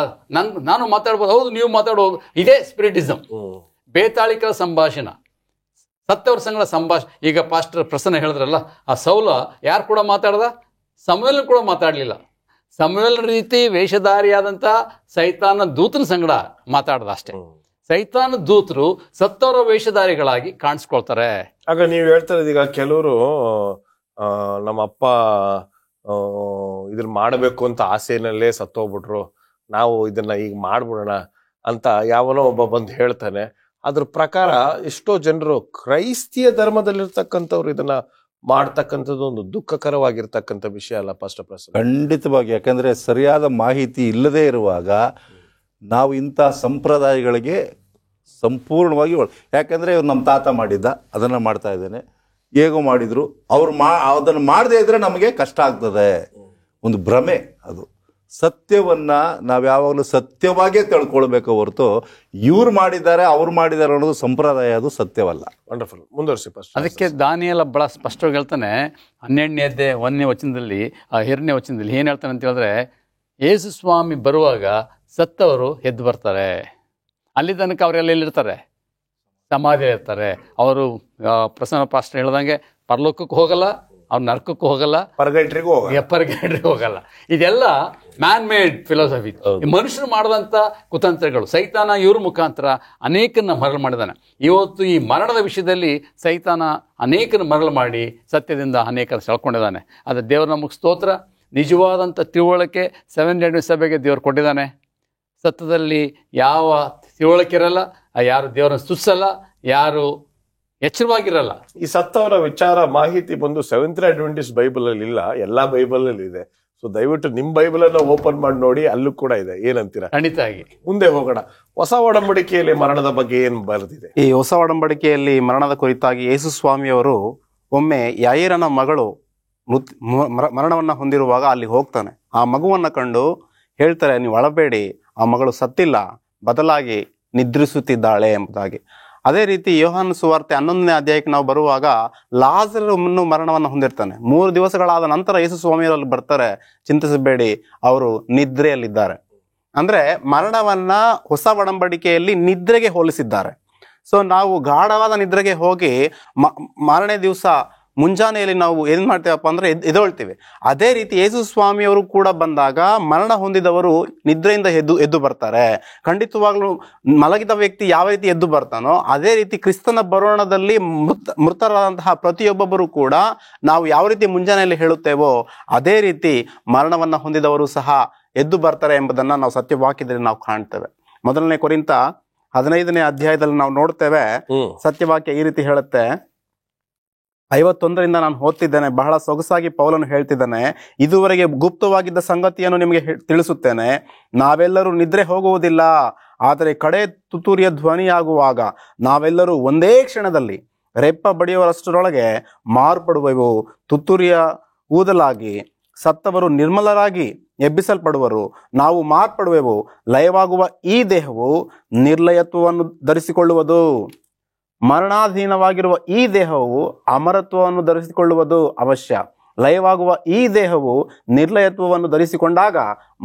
ನಾನು ಮಾತಾಡ್ಬೋದು, ಹೌದು ನೀವು ಮಾತಾಡ್ಬೋದು. ಇದೇ ಸ್ಪಿರಿಟಿಸಮ್, ಬೇತಾಳಿಕರ ಸಂಭಾಷಣ, ಸತ್ತವ್ರ ಸಂಗಡ ಸಂಭಾಷಣೆ. ಈಗ ಪಾಸ್ಟರ್ ಪ್ರಸನ್ನ ಹೇಳಿದ್ರಲ್ಲ, ಆ ಸೌಲ ಯಾರು ಕೂಡ ಮಾತಾಡ್ದ? ಸಮುವೇಲನ್ ಕೂಡ ಮಾತಾಡಲಿಲ್ಲ. ಸಮುವೇಲನ ರೀತಿ ವೇಷಧಾರಿಯಾದಂಥ ಸೈತಾನ ದೂತನ ಸಂಗಡ ಮಾತಾಡ್ದ ಅಷ್ಟೇ. ಸೈತಾನ ದೂತರು ಸತ್ತವರ ವೇಷಧಾರಿಗಳಾಗಿ ಕಾಣಿಸ್ಕೊಳ್ತಾರೆ. ಆಗ ನೀವು ಹೇಳ್ತಾ ಇದ್ದೀಗ ಕೆಲವರು ನಮ್ಮ ಅಪ್ಪ ಇದನ್ನ ಮಾಡಬೇಕು ಅಂತ ಆಸೆನಲ್ಲೇ ಸತ್ತೋಗ್ಬಿಟ್ರು, ನಾವು ಇದನ್ನ ಈಗ ಮಾಡ್ಬಿಡೋಣ ಅಂತ ಯಾವನೋ ಒಬ್ಬ ಬಂದು ಹೇಳ್ತಾನೆ. ಅದ್ರ ಪ್ರಕಾರ ಎಷ್ಟೋ ಜನರು ಕ್ರೈಸ್ತಿಯ ಧರ್ಮದಲ್ಲಿರ್ತಕ್ಕಂಥವ್ರು ಇದನ್ನ ಮಾಡ್ತಕ್ಕಂಥದ್ದು ಒಂದು ದುಃಖಕರವಾಗಿರ್ತಕ್ಕಂಥ ವಿಷಯ ಅಲ್ಲ ಪಾಸ್ಟರ್ ಪ್ರಸನ್ನ? ಖಂಡಿತವಾಗಿ. ಯಾಕಂದ್ರೆ ಸರಿಯಾದ ಮಾಹಿತಿ ಇಲ್ಲದೆ ಇರುವಾಗ ನಾವು ಇಂಥ ಸಂಪ್ರದಾಯಗಳಿಗೆ ಸಂಪೂರ್ಣವಾಗಿ ಯಾಕಂದ್ರೆ ಇವ್ರು ನಮ್ಮ ತಾತ ಮಾಡಿದ್ದ, ಅದನ್ನ ಮಾಡ್ತಾ ಇದ್ದೇನೆ, ಹೇಗೋ ಮಾಡಿದ್ರು, ಅವ್ರು ಅದನ್ನು ಮಾಡದೇ ಇದ್ರೆ ನಮಗೆ ಕಷ್ಟ ಆಗ್ತದೆ. ಒಂದು ಭ್ರಮೆ ಅದು. ಸತ್ಯವನ್ನ ನಾವು ಯಾವಾಗಲೂ ಸತ್ಯವಾಗೇ ತಿಳ್ಕೊಳ್ಬೇಕು ಹೊರತು ಇವ್ರು ಮಾಡಿದ್ದಾರೆ ಅವ್ರು ಮಾಡಿದ್ದಾರೆ ಅನ್ನೋದು ಸಂಪ್ರದಾಯ, ಅದು ಸತ್ಯವಲ್ಲ. ವಂಡರ್ಫುಲ್, ಮುಂದುವರಿಸಿ ಪಾಸ್ಟರ್. ಅದಕ್ಕೆ ದಾನಿಯೇಲ ಬಹಳ ಸ್ಪಷ್ಟವಾಗಿ ಹೇಳ್ತಾನೆ, 12ನೇ ಅಧ್ಯಾಯ 1ನೇ ವಚನದಲ್ಲಿ, 2ನೇ ವಚನದಲ್ಲಿ ಏನು ಹೇಳ್ತಾನೆ ಅಂತ ಹೇಳಿದ್ರೆ, ಯೇಸು ಸ್ವಾಮಿ ಬರುವಾಗ ಸತ್ತವರು ಎದ್ದು ಬರ್ತಾರೆ. ಅಲ್ಲಿ ತನಕ ಅವರೆಲ್ಲ ಎಲ್ಲಿರ್ತಾರೆ? ಸಮಾಧಿ ಇರ್ತಾರೆ. ಅವರು ಪ್ರಸನ್ನ ಪಾಸ್ಟರ್ ಹೇಳ್ದಂಗೆ ಪರಲೋಕಕ್ಕೂ ಹೋಗಲ್ಲ, ಅವ್ರು ನರಕಕ್ಕೂ ಹೋಗಲ್ಲ, ಪರ್ಗೈಟ್ರಿಗೂ ಹೋಗಲ್ಲ. ಇದೆಲ್ಲ ಮ್ಯಾನ್ ಮೇಡ್ ಫಿಲಾಸಫಿ, ಮನುಷ್ಯರು ಮಾಡಿದಂಥ ಕುತಂತ್ರಗಳು. ಸೈತಾನ ಇವ್ರ ಮುಖಾಂತರ ಅನೇಕನ್ನ ಮರಳು ಮಾಡಿದಾನೆ. ಇವತ್ತು ಈ ಮರಣದ ವಿಷಯದಲ್ಲಿ ಸೈತಾನ ಅನೇಕನ ಮರಳು ಮಾಡಿ ಸತ್ಯದಿಂದ ಅನೇಕರ ಸೆಳ್ಕೊಂಡಿದ್ದಾನೆ. ಅದು ದೇವ್ರ ನಮಗೆ ಸ್ತೋತ್ರ. ನಿಜವಾದಂಥ ತಿಳುವಳಿಕೆ 7ನೇ ಅಡ್ವೆಂಟಿಸ್ಟ್ ಸಭೆಗೆ ದೇವ್ರು ಕೊಟ್ಟಿದ್ದಾನೆ. ಸತ್ಯದಲ್ಲಿ ಯಾವ ತಿಳುವಳಿಕೆ ಇರಲ್ಲ, ಯಾರು ದೇವರನ್ನು ಸ್ತುತಿಸಲ್ಲ, ಯಾರು ಎಚ್ಚರವಾಗಿರಲ್ಲ. ಈ ಸತ್ತವರ ವಿಚಾರ ಮಾಹಿತಿ ಬಂದು 7th ಅಡ್ವೆಂಟಿಸ್ಟ್ ಬೈಬಲ್ ಅಲ್ಲಿ ಇಲ್ಲ, ಎಲ್ಲಾ ಬೈಬಲ್ ಅಲ್ಲಿ ಇದೆ. ಸೊ ದಯವಿಟ್ಟು ನಿಮ್ ಬೈಬಲ್ ಅನ್ನ ಓಪನ್ ಮಾಡಿ ನೋಡಿ, ಅಲ್ಲೂ ಕೂಡ ಇದೆ. ಏನಂತೀರಾ? ಖಂಡಿತ ಆಗಿ ಮುಂದೆ ಹೋಗೋಣ. ಹೊಸ ಒಡಂಬಡಿಕೆಯಲ್ಲಿ ಮರಣದ ಬಗ್ಗೆ ಏನ್ ಬರೆದಿದೆ? ಈ ಹೊಸ ಒಡಂಬಡಿಕೆಯಲ್ಲಿ ಮರಣದ ಕುರಿತಾಗಿ ಯೇಸು ಸ್ವಾಮಿಯವರು ಒಮ್ಮೆ ಯಾಯೀರನ ಮಗಳು ಮರಣವನ್ನ ಹೊಂದಿರುವಾಗ ಅಲ್ಲಿ ಹೋಗ್ತಾನೆ. ಆ ಮಗುವನ್ನ ಕಂಡು ಹೇಳ್ತಾರೆ, ನೀವು ಅಳಬೇಡಿ, ಆ ಮಗಳು ಸತ್ತಿಲ್ಲ, ಬದಲಾಗಿ ನಿದ್ರಿಸುತ್ತಿದ್ದಾಳೆ ಎಂಬುದಾಗಿ. ಅದೇ ರೀತಿ ಯೋಹಾನ ಸುವಾರ್ತೆ 11ನೇ ಅಧ್ಯಾಯಕ್ಕೆ ನಾವು ಬರುವಾಗ ಲಾಜರನು ಮರಣವನ್ನು ಹೊಂದಿರ್ತಾನೆ. 3 ದಿವಸಗಳಾದ ನಂತರ ಯೇಸು ಸ್ವಾಮಿಯರಲ್ಲಿ ಬರ್ತಾರೆ, ಚಿಂತಿಸಬೇಡಿ, ಅವರು ನಿದ್ರೆಯಲ್ಲಿದ್ದಾರೆ. ಅಂದ್ರೆ ಮರಣವನ್ನ ಹೊಸ ಒಡಂಬಡಿಕೆಯಲ್ಲಿ ನಿದ್ರೆಗೆ ಹೋಲಿಸಿದ್ದಾರೆ. ಸೊ ನಾವು ಗಾಢವಾದ ನಿದ್ರೆಗೆ ಹೋಗಿ ಮಾರನೇ ದಿವಸ ಮುಂಜಾನೆಯಲ್ಲಿ ನಾವು ಏನ್ ಮಾಡ್ತೇವಪ್ಪ ಅಂದ್ರೆ ಎದ್ದೇಳ್ತೀವಿ. ಅದೇ ರೀತಿ ಯೇಸು ಸ್ವಾಮಿಯವರು ಕೂಡ ಬಂದಾಗ ಮರಣ ಹೊಂದಿದವರು ನಿದ್ರೆಯಿಂದ ಎದ್ದು ಬರ್ತಾರೆ. ಖಂಡಿತವಾಗ್ಲೂ ಮಲಗಿದ ವ್ಯಕ್ತಿ ಯಾವ ರೀತಿ ಎದ್ದು ಬರ್ತಾನೋ ಅದೇ ರೀತಿ ಕ್ರಿಸ್ತನ ಬರೋಣದಲ್ಲಿ ಮೃತರಾದಂತಹ ಪ್ರತಿಯೊಬ್ಬೊಬ್ಬರು ಕೂಡ ನಾವು ಯಾವ ರೀತಿ ಮುಂಜಾನೆಯಲ್ಲಿ ಹೇಳುತ್ತೇವೋ ಅದೇ ರೀತಿ ಮರಣವನ್ನ ಹೊಂದಿದವರು ಸಹ ಎದ್ದು ಬರ್ತಾರೆ ಎಂಬುದನ್ನ ನಾವು ಸತ್ಯವಾಕ್ಯದಲ್ಲಿ ನಾವು ಕಾಣ್ತೇವೆ. ಮೊದಲನೇ ಕೊರಿಂಥ 15ನೇ ಅಧ್ಯಾಯದಲ್ಲಿ ನಾವು ನೋಡ್ತೇವೆ. ಸತ್ಯವಾಕ್ಯ ಈ ರೀತಿ ಹೇಳುತ್ತೆ, 51ರಿಂದ ನಾನು ಓದ್ತಿದ್ದೇನೆ. ಬಹಳ ಸೊಗಸಾಗಿ ಪೌಲನು ಹೇಳ್ತಿದ್ದಾನೆ, ಇದುವರೆಗೆ ಗುಪ್ತವಾಗಿದ್ದ ಸಂಗತಿಯನ್ನು ನಿಮಗೆ ತಿಳಿಸುತ್ತೇನೆ. ನಾವೆಲ್ಲರೂ ನಿದ್ರೆ ಹೋಗುವುದಿಲ್ಲ, ಆದರೆ ಕಡೆ ತುತ್ತೂರಿಯ ಧ್ವನಿಯಾಗುವಾಗ ನಾವೆಲ್ಲರೂ ಒಂದೇ ಕ್ಷಣದಲ್ಲಿ ರೆಪ್ಪ ಬಡಿಯುವರಷ್ಟರೊಳಗೆ ಮಾರ್ಪಡುವೆವು. ತುತ್ತೂರಿಯ ಊದಲಾಗಿ ಸತ್ತವರು ನಿರ್ಮಲರಾಗಿ ಎಬ್ಬಿಸಲ್ಪಡುವರು. ನಾವು ಮಾರ್ಪಡುವೆವು. ಲಯವಾಗುವ ಈ ದೇಹವು ನಿರ್ಲಯತ್ವವನ್ನು ಧರಿಸಿಕೊಳ್ಳುವುದು, ಮರಣಾಧೀನವಾಗಿರುವ ಈ ದೇಹವು ಅಮರತ್ವವನ್ನು ಧರಿಸಿಕೊಳ್ಳುವುದು ಅವಶ್ಯ. ಲಯವಾಗುವ ಈ ದೇಹವು ನಿರ್ಲಯತ್ವವನ್ನು ಧರಿಸಿಕೊಂಡಾಗ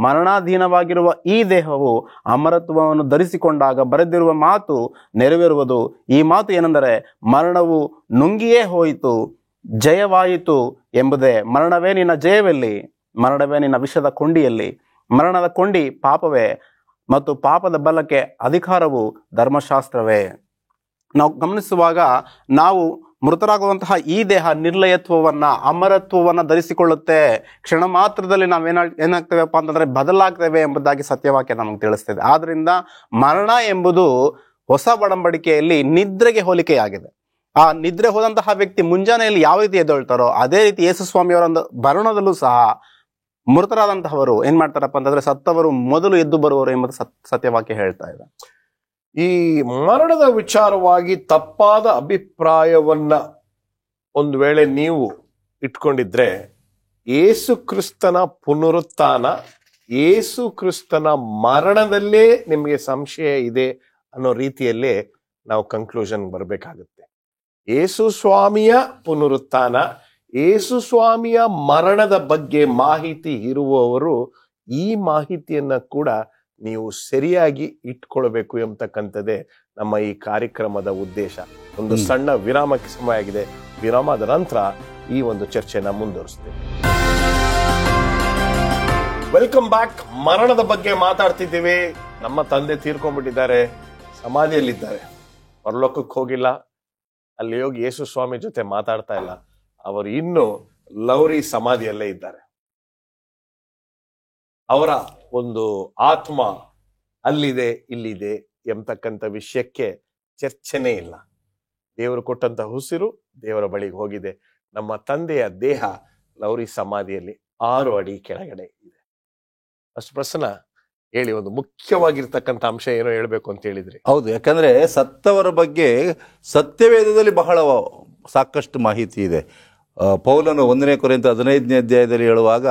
ಮರಣಾಧೀನವಾಗಿರುವ ಈ ದೇಹವು ಅಮರತ್ವವನ್ನು ಧರಿಸಿಕೊಂಡಾಗ ಬರೆದಿರುವ ಮಾತು ನೆರವೇರುವುದು. ಈ ಮಾತು ಏನೆಂದರೆ, ಮರಣವು ನುಂಗಿಯೇ ಹೋಯಿತು, ಜಯವಾಯಿತು ಎಂಬುದೇ. ಮರಣವೇ ನಿನ್ನ ಜಯವೆಲ್ಲಿ? ಮರಣವೇ ನಿನ್ನ ವಿಷದ ಕೊಂಡಿಯಲ್ಲಿ? ಮರಣದ ಕೊಂಡಿ ಪಾಪವೇ, ಮತ್ತು ಪಾಪದ ಬಲಕ್ಕೆ ಅಧಿಕಾರವು ಧರ್ಮಶಾಸ್ತ್ರವೇ. ನಾವು ಗಮನಿಸುವಾಗ ನಾವು ಮೃತರಾಗುವಂತಹ ಈ ದೇಹ ನಿರ್ಲಯತ್ವವನ್ನ ಅಮರತ್ವವನ್ನ ಧರಿಸಿಕೊಳ್ಳುತ್ತೆ. ಕ್ಷಣ ಮಾತ್ರದಲ್ಲಿ ಏನಾಗ್ತೇವೆಪ್ಪ ಅಂತಂದ್ರೆ ಬದಲಾಗ್ತೇವೆ ಎಂಬುದಾಗಿ ಸತ್ಯವಾಕ್ಯ ನಮಗೆ ತಿಳಿಸ್ತದೆ. ಆದ್ರಿಂದ ಮರಣ ಎಂಬುದು ಹೊಸ ಒಡಂಬಡಿಕೆಯಲ್ಲಿ ನಿದ್ರೆಗೆ ಹೋಲಿಕೆಯಾಗಿದೆ. ಆ ನಿದ್ರೆ ಹೋದಂತಹ ವ್ಯಕ್ತಿ ಮುಂಜಾನೆಯಲ್ಲಿ ಯಾವ ರೀತಿ ಎದ್ದೇಳ್ತಾರೋ ಅದೇ ರೀತಿ ಯೇಸು ಸ್ವಾಮಿಯವರ ಒಂದು ಭರಣದಲ್ಲೂ ಸಹ ಮೃತರಾದಂತಹವರು ಏನ್ ಮಾಡ್ತಾರಪ್ಪ ಅಂತಂದ್ರೆ ಸತ್ತವರು ಮೊದಲು ಎದ್ದು ಬರುವರು ಎಂಬುದು ಸತ್ಯವಾಕ್ಯ ಹೇಳ್ತಾ ಇದೆ. ಈ ಮರಣದ ವಿಚಾರವಾಗಿ ತಪ್ಪಾದ ಅಭಿಪ್ರಾಯವನ್ನ ಒಂದು ವೇಳೆ ನೀವು ಇಟ್ಕೊಂಡಿದ್ರೆ, ಯೇಸು ಕ್ರಿಸ್ತನ ಪುನರುತ್ಥಾನ, ಯೇಸು ಕ್ರಿಸ್ತನ ಮರಣದಲ್ಲೇ ನಿಮಗೆ ಸಂಶಯ ಇದೆ ಅನ್ನೋ ರೀತಿಯಲ್ಲೇ ನಾವು ಕನ್ಕ್ಲೂಷನ್ ಬರಬೇಕಾಗುತ್ತೆ. ಯೇಸು ಸ್ವಾಮಿಯ ಪುನರುತ್ಥಾನ, ಯೇಸು ಸ್ವಾಮಿಯ ಮರಣದ ಬಗ್ಗೆ ಮಾಹಿತಿ ಇರುವವರು ಈ ಮಾಹಿತಿಯನ್ನ ಕೂಡ ನೀವು ಸರಿಯಾಗಿ ಇಟ್ಕೊಳ್ಬೇಕು ಎಂಬತಕ್ಕಂಥದ್ದೇ ನಮ್ಮ ಈ ಕಾರ್ಯಕ್ರಮದ ಉದ್ದೇಶ. ಒಂದು ಸಣ್ಣ ವಿರಾಮಕ್ಕೆ ಸಮಯ ಆಗಿದೆ. ವಿರಾಮದ ನಂತರ ಈ ಒಂದು ಚರ್ಚೆನ ಮುಂದುವರಿಸ್ತೇವೆ. Welcome back. ಮರಣದ ಬಗ್ಗೆ ಮಾತಾಡ್ತಿದ್ದೀವಿ. ನಮ್ಮ ತಂದೆ ತೀರ್ಕೊಂಡ್ಬಿಟ್ಟಿದ್ದಾರೆ, ಸಮಾಧಿಯಲ್ಲಿದ್ದಾರೆ, ಪರಲೋಕಕ್ಕೆ ಹೋಗಿಲ್ಲ. ಅಲ್ಲಿ ಹೋಗಿ ಯೇಸು ಸ್ವಾಮಿ ಜೊತೆ ಮಾತಾಡ್ತಾ ಇಲ್ಲ. ಅವರು ಇನ್ನು ಲೌರಿ ಸಮಾಧಿಯಲ್ಲೇ ಇದ್ದಾರೆ. ಅವರ ಒಂದು ಆತ್ಮ ಅಲ್ಲಿದೆ ಇಲ್ಲಿದೆ ಎಂಬತಕ್ಕಂಥ ವಿಷಯಕ್ಕೆ ಚರ್ಚೆನೇ ಇಲ್ಲ. ದೇವರು ಕೊಟ್ಟಂತ ಉಸಿರು ದೇವರ ಬಳಿಗೆ ಹೋಗಿದೆ. ನಮ್ಮ ತಂದೆಯ ದೇಹ ಲೌರಿ ಸಮಾಧಿಯಲ್ಲಿ 6 ಅಡಿ ಕೆಳಗಡೆ ಇದೆ. ಅಷ್ಟು ಪ್ರಶ್ನ ಹೇಳಿ, ಒಂದು ಮುಖ್ಯವಾಗಿರ್ತಕ್ಕಂಥ ಅಂಶ ಏನೋ ಹೇಳ್ಬೇಕು ಅಂತ ಹೇಳಿದ್ರಿ. ಹೌದು, ಯಾಕಂದ್ರೆ ಸತ್ತವರ ಬಗ್ಗೆ ಸತ್ಯವೇದದಲ್ಲಿ ಬಹಳ ಸಾಕಷ್ಟು ಮಾಹಿತಿ ಇದೆ. ಪೌಲನು 1ನೇ ಕೊರಿಂಥ 15ನೇ ಅಧ್ಯಾಯದಲ್ಲಿ ಹೇಳುವಾಗ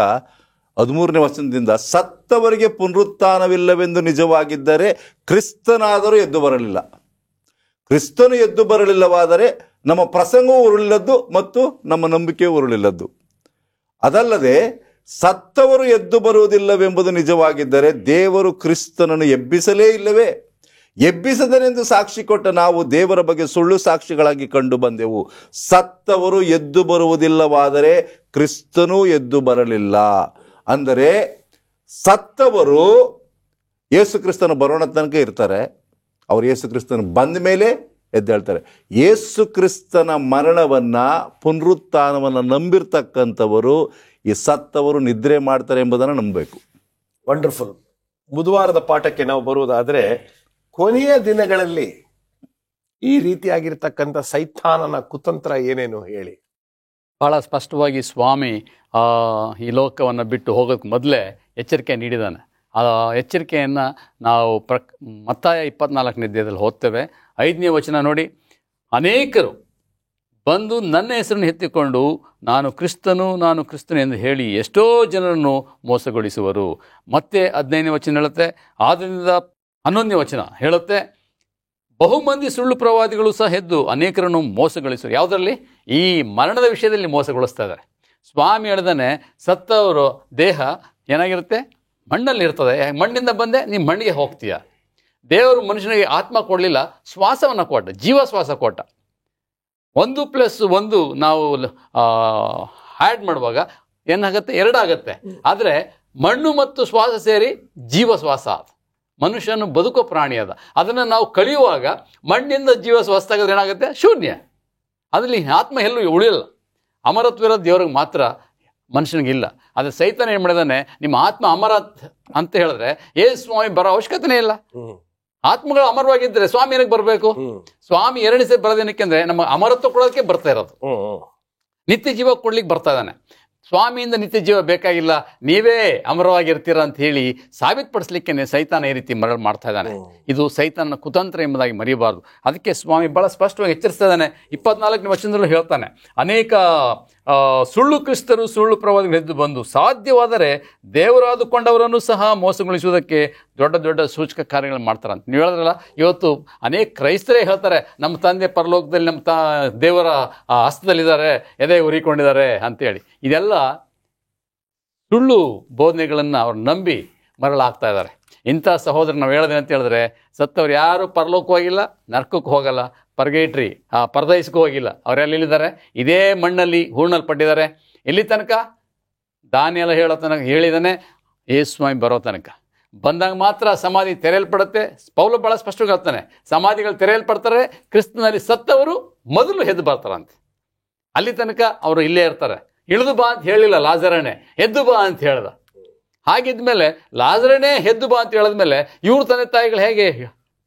13ನೇ ವಚನದಿಂದ, ಸತ್ತವರಿಗೆ ಪುನರುತ್ಥಾನವಿಲ್ಲವೆಂದು ನಿಜವಾಗಿದ್ದರೆ ಕ್ರಿಸ್ತನಾದರೂ ಎದ್ದು ಬರಲಿಲ್ಲ. ಕ್ರಿಸ್ತನು ಎದ್ದು ಬರಲಿಲ್ಲವಾದರೆ ನಮ್ಮ ಪ್ರಸಂಗವೂ ಉರುಳಿಲ್ಲದ್ದು ಮತ್ತು ನಮ್ಮ ನಂಬಿಕೆಯೂ ಉರುಳಿಲ್ಲದ್ದು. ಅದಲ್ಲದೆ ಸತ್ತವರು ಎದ್ದು ಬರುವುದಿಲ್ಲವೆಂಬುದು ನಿಜವಾಗಿದ್ದರೆ ದೇವರು ಕ್ರಿಸ್ತನನ್ನು ಎಬ್ಬಿಸಲೇ ಇಲ್ಲವೇ? ಎಬ್ಬಿಸದನೆಂದು ಸಾಕ್ಷಿ ಕೊಟ್ಟ ನಾವು ದೇವರ ಬಗ್ಗೆ ಸುಳ್ಳು ಸಾಕ್ಷಿಗಳಾಗಿ ಕಂಡು ಬಂದೆವು. ಸತ್ತವರು ಎದ್ದು ಬರುವುದಿಲ್ಲವಾದರೆ ಕ್ರಿಸ್ತನೂ ಎದ್ದು ಬರಲಿಲ್ಲ. ಅಂದರೆ ಸತ್ತವರು ಯೇಸು ಕ್ರಿಸ್ತನ ಬರೋಣ ತನಕ ಇರ್ತಾರೆ. ಅವರು ಯೇಸು ಕ್ರಿಸ್ತನ ಬಂದ ಮೇಲೆ ಎದ್ದೇಳ್ತಾರೆ. ಯೇಸು ಕ್ರಿಸ್ತನ ಮರಣವನ್ನ ಪುನರುತ್ಥಾನವನ್ನು ನಂಬಿರ್ತಕ್ಕಂಥವರು ಈ ಸತ್ತವರು ನಿದ್ರೆ ಮಾಡ್ತಾರೆ ಎಂಬುದನ್ನು ನಂಬಬೇಕು. ವಂಡರ್ಫುಲ್. ಬುಧವಾರದ ಪಾಠಕ್ಕೆ ನಾವು ಬರುವುದಾದ್ರೆ, ಕೊನೆಯ ದಿನಗಳಲ್ಲಿ ಈ ರೀತಿಯಾಗಿರ್ತಕ್ಕಂಥ ಸೈತಾನನ ಕುತಂತ್ರ ಏನೇನು ಹೇಳಿ. ಬಹಳ ಸ್ಪಷ್ಟವಾಗಿ ಸ್ವಾಮಿ ಈ ಲೋಕವನ್ನು ಬಿಟ್ಟು ಹೋಗೋಕ್ಕೆ ಮೊದಲೇ ಎಚ್ಚರಿಕೆ ನೀಡಿದ್ದಾನೆ. ಆ ಎಚ್ಚರಿಕೆಯನ್ನು ನಾವು ಮತ್ತಾಯ 24ನೇ ಅಧ್ಯಾಯದಲ್ಲಿ ಓದ್ತೇವೆ. 5ನೇ ವಚನ ನೋಡಿ, ಅನೇಕರು ಬಂದು ನನ್ನ ಹೆಸರನ್ನು ಎತ್ತಿಕೊಂಡು ನಾನು ಕ್ರಿಸ್ತನು ಎಂದು ಹೇಳಿ ಎಷ್ಟೋ ಜನರನ್ನು ಮೋಸಗೊಳಿಸುವರು. ಮತ್ತೆ 15ನೇ ವಚನ ಹೇಳುತ್ತೆ, ಆದ್ದರಿಂದ 11ನೇ ವಚನ ಹೇಳುತ್ತೆ, ಬಹುಮಂದಿ ಸುಳ್ಳು ಪ್ರವಾದಿಗಳು ಸಹ ಎದ್ದು ಅನೇಕರನ್ನು ಮೋಸಗೊಳಿಸುವರು. ಯಾವುದರಲ್ಲಿ? ಈ ಮರಣದ ವಿಷಯದಲ್ಲಿ ಮೋಸಗೊಳಿಸ್ತಾ ಇದ್ದಾರೆ. ಸ್ವಾಮಿ ಹೇಳ್ದಾನೆ, ಸತ್ತವರು ದೇಹ ಏನಾಗಿರುತ್ತೆ? ಮಣ್ಣಲ್ಲಿ ಇರ್ತದೆ. ಮಣ್ಣಿಂದ ಬಂದೆ ನೀನು ಮಣ್ಣಿಗೆ ಹೋಗ್ತೀಯ. ದೇವರು ಮನುಷ್ಯನಿಗೆ ಆತ್ಮ ಕೊಡಲಿಲ್ಲ, ಶ್ವಾಸವನ್ನು ಕೊಟ್ಟ, ಜೀವ ಶ್ವಾಸ ಕೊಟ್ಟ. 1+1 ನಾವು ಆ್ಯಡ್ ಮಾಡುವಾಗ ಏನಾಗುತ್ತೆ, 2 ಆಗುತ್ತೆ. ಆದರೆ ಮಣ್ಣು ಮತ್ತು ಶ್ವಾಸ ಸೇರಿ ಜೀವ ಶ್ವಾಸ ಅದು. ಮನುಷ್ಯನು ಬದುಕೋ ಪ್ರಾಣಿ ಅದ. ಅದನ್ನು ನಾವು ಕಳೆಯುವಾಗ ಮಣ್ಣಿಂದ ಜೀವ ಶ್ವಾಸ ತೆಗೆದ್ರೆ ಏನಾಗುತ್ತೆ, ಶೂನ್ಯ. ಅದರಲ್ಲಿ ಆತ್ಮ ಎಲ್ಲೂ ಉಳಿಯಲ್ಲ. ಅಮರತ್ವಿರೋ ದೇವ್ರಿಗೆ ಮಾತ್ರ, ಮನುಷ್ಯನಿಗಿಲ್ಲ. ಅದು ಸೈತಾನ ಏನು ಮಾಡಿದಾನೆ, ನಿಮ್ಮ ಆತ್ಮ ಅಮರ ಅಂತ ಹೇಳಿದ್ರೆ ಸ್ವಾಮಿ ಬರೋ ಅವಶ್ಯಕತೆನೇ ಇಲ್ಲ. ಆತ್ಮಗಳು ಅಮರವಾಗಿದ್ದರೆ ಸ್ವಾಮಿ ಏನಕ್ಕೆ ಬರಬೇಕು? ಸ್ವಾಮಿ 2 ಸರಿ ಬರೋದೇನಕ್ಕೆ ಅಂದ್ರೆ ನಮ್ಮ ಅಮರತ್ವ ಕೊಡೋದಕ್ಕೆ ಬರ್ತಾ ಇರೋದು, ನಿತ್ಯ ಜೀವ ಕೊಡ್ಲಿಕ್ಕೆ ಬರ್ತಾ ಇದ್ದಾನೆ. ಸ್ವಾಮಿಯಿಂದ ನಿತ್ಯ ಜೀವ ಬೇಕಾಗಿಲ್ಲ, ನೀವೇ ಅಮರವಾಗಿರ್ತೀರ ಅಂತ ಹೇಳಿ ಸಾಬೀತುಪಡಿಸ್ಲಿಕ್ಕೆ ಸೈತಾನ ಈ ರೀತಿ ಮರಳು ಮಾಡ್ತಾ ಇದ್ದಾನೆ. ಇದು ಸೈತಾನ ಕುತಂತ್ರ ಎಂಬುದಾಗಿ ಮರಿಬಾರ್ದು. ಅದಕ್ಕೆ ಸ್ವಾಮಿ ಬಹಳ ಸ್ಪಷ್ಟವಾಗಿ ಎಚ್ಚರಿಸ್ತಾ ಇದ್ದಾನೆ. 24ನೇ ವಚನದಲ್ಲೂ ಹೇಳ್ತಾನೆ, ಅನೇಕ ಸುಳ್ಳು ಕ್ರಿಸ್ತರು, ಸುಳ್ಳು ಪ್ರವಾದಿಗಳು ಎದ್ದು ಬಂದು ಸಾಧ್ಯವಾದರೆ ದೇವರಾದುಕೊಂಡವರನ್ನು ಸಹ ಮೋಸಗೊಳಿಸುವುದಕ್ಕೆ ದೊಡ್ಡ ದೊಡ್ಡ ಸೂಚಕ ಕಾರ್ಯಗಳು ಮಾಡ್ತಾರಂತ. ನೀವು ಹೇಳಿದ್ರಲ್ಲ, ಇವತ್ತು ಅನೇಕ ಕ್ರೈಸ್ತರೇ ಹೇಳ್ತಾರೆ, ನಮ್ಮ ತಂದೆ ಪರಲೋಕದಲ್ಲಿ ನಮ್ಮ ದೇವರ ಹಸ್ತದಲ್ಲಿದ್ದಾರೆ, ಎದೆ ಉರಿಕೊಂಡಿದ್ದಾರೆ ಅಂತೇಳಿ. ಇದೆಲ್ಲ ಸುಳ್ಳು ಬೋಧನೆಗಳನ್ನು ಅವ್ರು ನಂಬಿ ಮರಳಾಗ್ತಾ ಇದ್ದಾರೆ. ಇಂಥ ಸಹೋದರ ನಾವು ಹೇಳೋದೇನು ಅಂತ ಹೇಳಿದ್ರೆ, ಸತ್ತವ್ರು ಯಾರು ಪರಲೋಕಕ್ಕೆ ಹೋಗಿಲ್ಲ, ನರಕಕ್ಕೆ ಹೋಗಲ್ಲ, ಪರ್ಗೇಟ್ರಿ ಪರದೈಸಕ್ಕೂ ಹೋಗಿಲ್ಲ. ಅವರೆಲ್ಲಿದ್ದಾರೆ? ಇದೇ ಮಣ್ಣಲ್ಲಿ ಹೂರ್ಣಲ್ಪಟ್ಟಿದ್ದಾರೆ. ಎಲ್ಲಿ ತನಕ? ದಾನಿಯೆಲ್ಲ ಹೇಳೋ ತನಕ ಹೇಳಿದಾನೆ, ಯೇಸುಸ್ವಾಮಿ ಬರೋ ತನಕ. ಬಂದಾಗ ಮಾತ್ರ ಸಮಾಧಿ ತೆರೆಯಲ್ಪಡುತ್ತೆ. ಪೌಲ ಭಾಳ ಸ್ಪಷ್ಟವಾಗಿ ಹೇಳ್ತಾನೆ, ಸಮಾಧಿಗಳು ತೆರೆಯಲ್ಪಡ್ತಾರೆ, ಕ್ರಿಸ್ತನಲ್ಲಿ ಸತ್ತವರು ಮೊದಲು ಎದ್ದು ಬರ್ತಾರಂತೆ. ಅಲ್ಲಿ ತನಕ ಅವರು ಇಲ್ಲೇ ಇರ್ತಾರೆ. ಇಳಿದು ಬಾ ಅಂತ ಹೇಳಿಲ್ಲ ಲಾಜರನೇ, ಎದ್ದು ಬಾ ಅಂತ ಹೇಳ್ದ. ಹಾಗಿದ್ಮೇಲೆ ಲಾಜರನೇ ಎದ್ದು ಬಾ ಅಂತ ಹೇಳಿದ್ಮೇಲೆ ಇವ್ರ ತಂದೆ ತಾಯಿಗಳು ಹೇಗೆ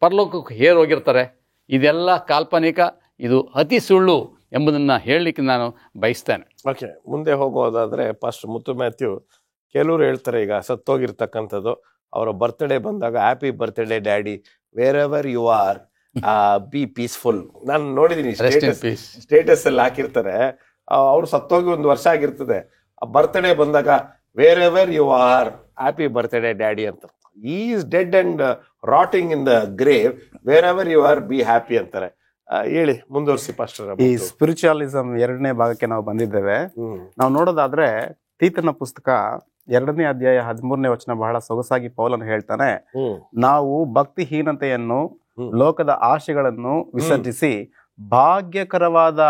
ಪರಲೋಕಕ್ಕೆ ಹೋಗಿರ್ತಾರೆ? ಇದೆಲ್ಲ ಕಾಲ್ಪನಿಕ, ಇದು ಅತಿ ಸುಳ್ಳು ಎಂಬುದನ್ನು ಹೇಳಲಿಕ್ಕೆ ನಾನು ಬಯಸ್ತೇನೆ. ಓಕೆ, ಮುಂದೆ ಹೋಗೋದಾದ್ರೆ ಪಾಸ್ಟರ್ ಮುತ್ತು ಮ್ಯಾಥ್ಯೂ, ಕೆಲವರು ಹೇಳ್ತಾರೆ ಈಗ ಸತ್ತೋಗಿರ್ತಕ್ಕಂಥದ್ದು ಅವರ ಬರ್ತ್ಡೇ ಬಂದಾಗ happy birthday daddy, wherever you are be peaceful. ನಾನು ನೋಡಿದೀನಿ ಸ್ಟೇಟಸ್ ಅಲ್ಲಿ ಹಾಕಿರ್ತಾರೆ, ಅವ್ರು ಸತ್ತೋಗಿ 1 ವರ್ಷ ಆಗಿರ್ತದೆ, ಆ ಬರ್ತ್ಡೇ ಬಂದಾಗ wherever you are happy birthday daddy ಅಂತ. Is dead and rotting in the grave, wherever you are be happy ಅಂತಾರೆ. ಹೇಳಿ, ಮುಂದುವರಿಸಿ ಪಾಸ್ಟರ್. ಈ ಸ್ಪಿರಿಚುವಲಿಸಂ 2ನೇ ಭಾಗಕ್ಕೆ ನಾವು ಬಂದಿದ್ದೇವೆ. ನಾವು ನೋಡೋದಾದ್ರೆ ತೀತನ ಪುಸ್ತಕ 2ನೇ ಅಧ್ಯಾಯ 13ನೇ ವಚನ ಬಹಳ ಸೊಗಸಾಗಿ ಪೌಲನು ಹೇಳ್ತಾನೆ, ನಾವು ಭಕ್ತಿಹೀನತೆಯನ್ನು, ಲೋಕದ ಆಶೆಗಳನ್ನು ವಿಸರ್ಜಿಸಿ ಭಾಗ್ಯಕರವಾದ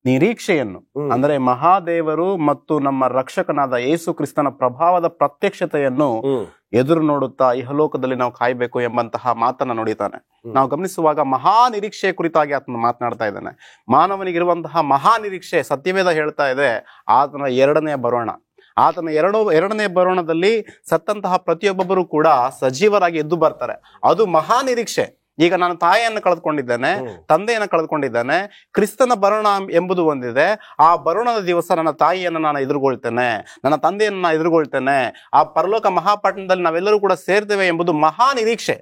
ನಿರೀಕ್ಷೆಯನ್ನು, ಅಂದರೆ ಮಹಾದೇವರು ಮತ್ತು ನಮ್ಮ ರಕ್ಷಕನಾದ ಯೇಸು ಕ್ರಿಸ್ತನ ಪ್ರಭಾವದ ಪ್ರತ್ಯಕ್ಷತೆಯನ್ನು ಎದುರು ನೋಡುತ್ತಾ ಇಹಲೋಕದಲ್ಲಿ ನಾವು ಕಾಯ್ಬೇಕು ಎಂಬಂತಹ ಮಾತನ್ನ ನುಡಿತಾನೆ. ನಾವು ಗಮನಿಸುವಾಗ ಮಹಾ ನಿರೀಕ್ಷೆ ಕುರಿತಾಗಿ ಆತನ ಮಾತನಾಡ್ತಾ ಇದ್ದಾನೆ. ಮಾನವನಿಗಿರುವಂತಹ ಮಹಾ ನಿರೀಕ್ಷೆ ಸತ್ಯವೇದ ಹೇಳ್ತಾ ಇದೆ, ಆತನ 2ನೇ ಬರೋಣ. ಆತನ ಎರಡನೇ ಬರೋಣದಲ್ಲಿ ಸತ್ತಂತಹ ಪ್ರತಿಯೊಬ್ಬೊಬ್ಬರು ಕೂಡ ಸಜೀವರಾಗಿ ಎದ್ದು ಬರ್ತಾರೆ. ಅದು ಮಹಾ ನಿರೀಕ್ಷೆ. ಈಗ ನಾನು ತಾಯಿಯನ್ನು ಕಳೆದುಕೊಂಡಿದ್ದೇನೆ, ತಂದೆಯನ್ನು ಕಳೆದುಕೊಂಡಿದ್ದೇನೆ, ಕ್ರಿಸ್ತನ ಬರೋಣ ಎಂಬುದು ಒಂದಿದೆ. ಆ ಬರೋಣದ ದಿವಸ ನನ್ನ ತಾಯಿಯನ್ನು ನಾನು ಎದುರುಗೊಳ್ತೇನೆ, ನನ್ನ ತಂದೆಯನ್ನು ನಾನು ಎದುರುಗೊಳ್ತೇನೆ, ಆ ಪರಲೋಕ ಮಹಾಪಟ್ಟಣದಲ್ಲಿ ನಾವೆಲ್ಲರೂ ಕೂಡ ಸೇರ್ತೇವೆ ಎಂಬುದು ಮಹಾ ನಿರೀಕ್ಷೆ.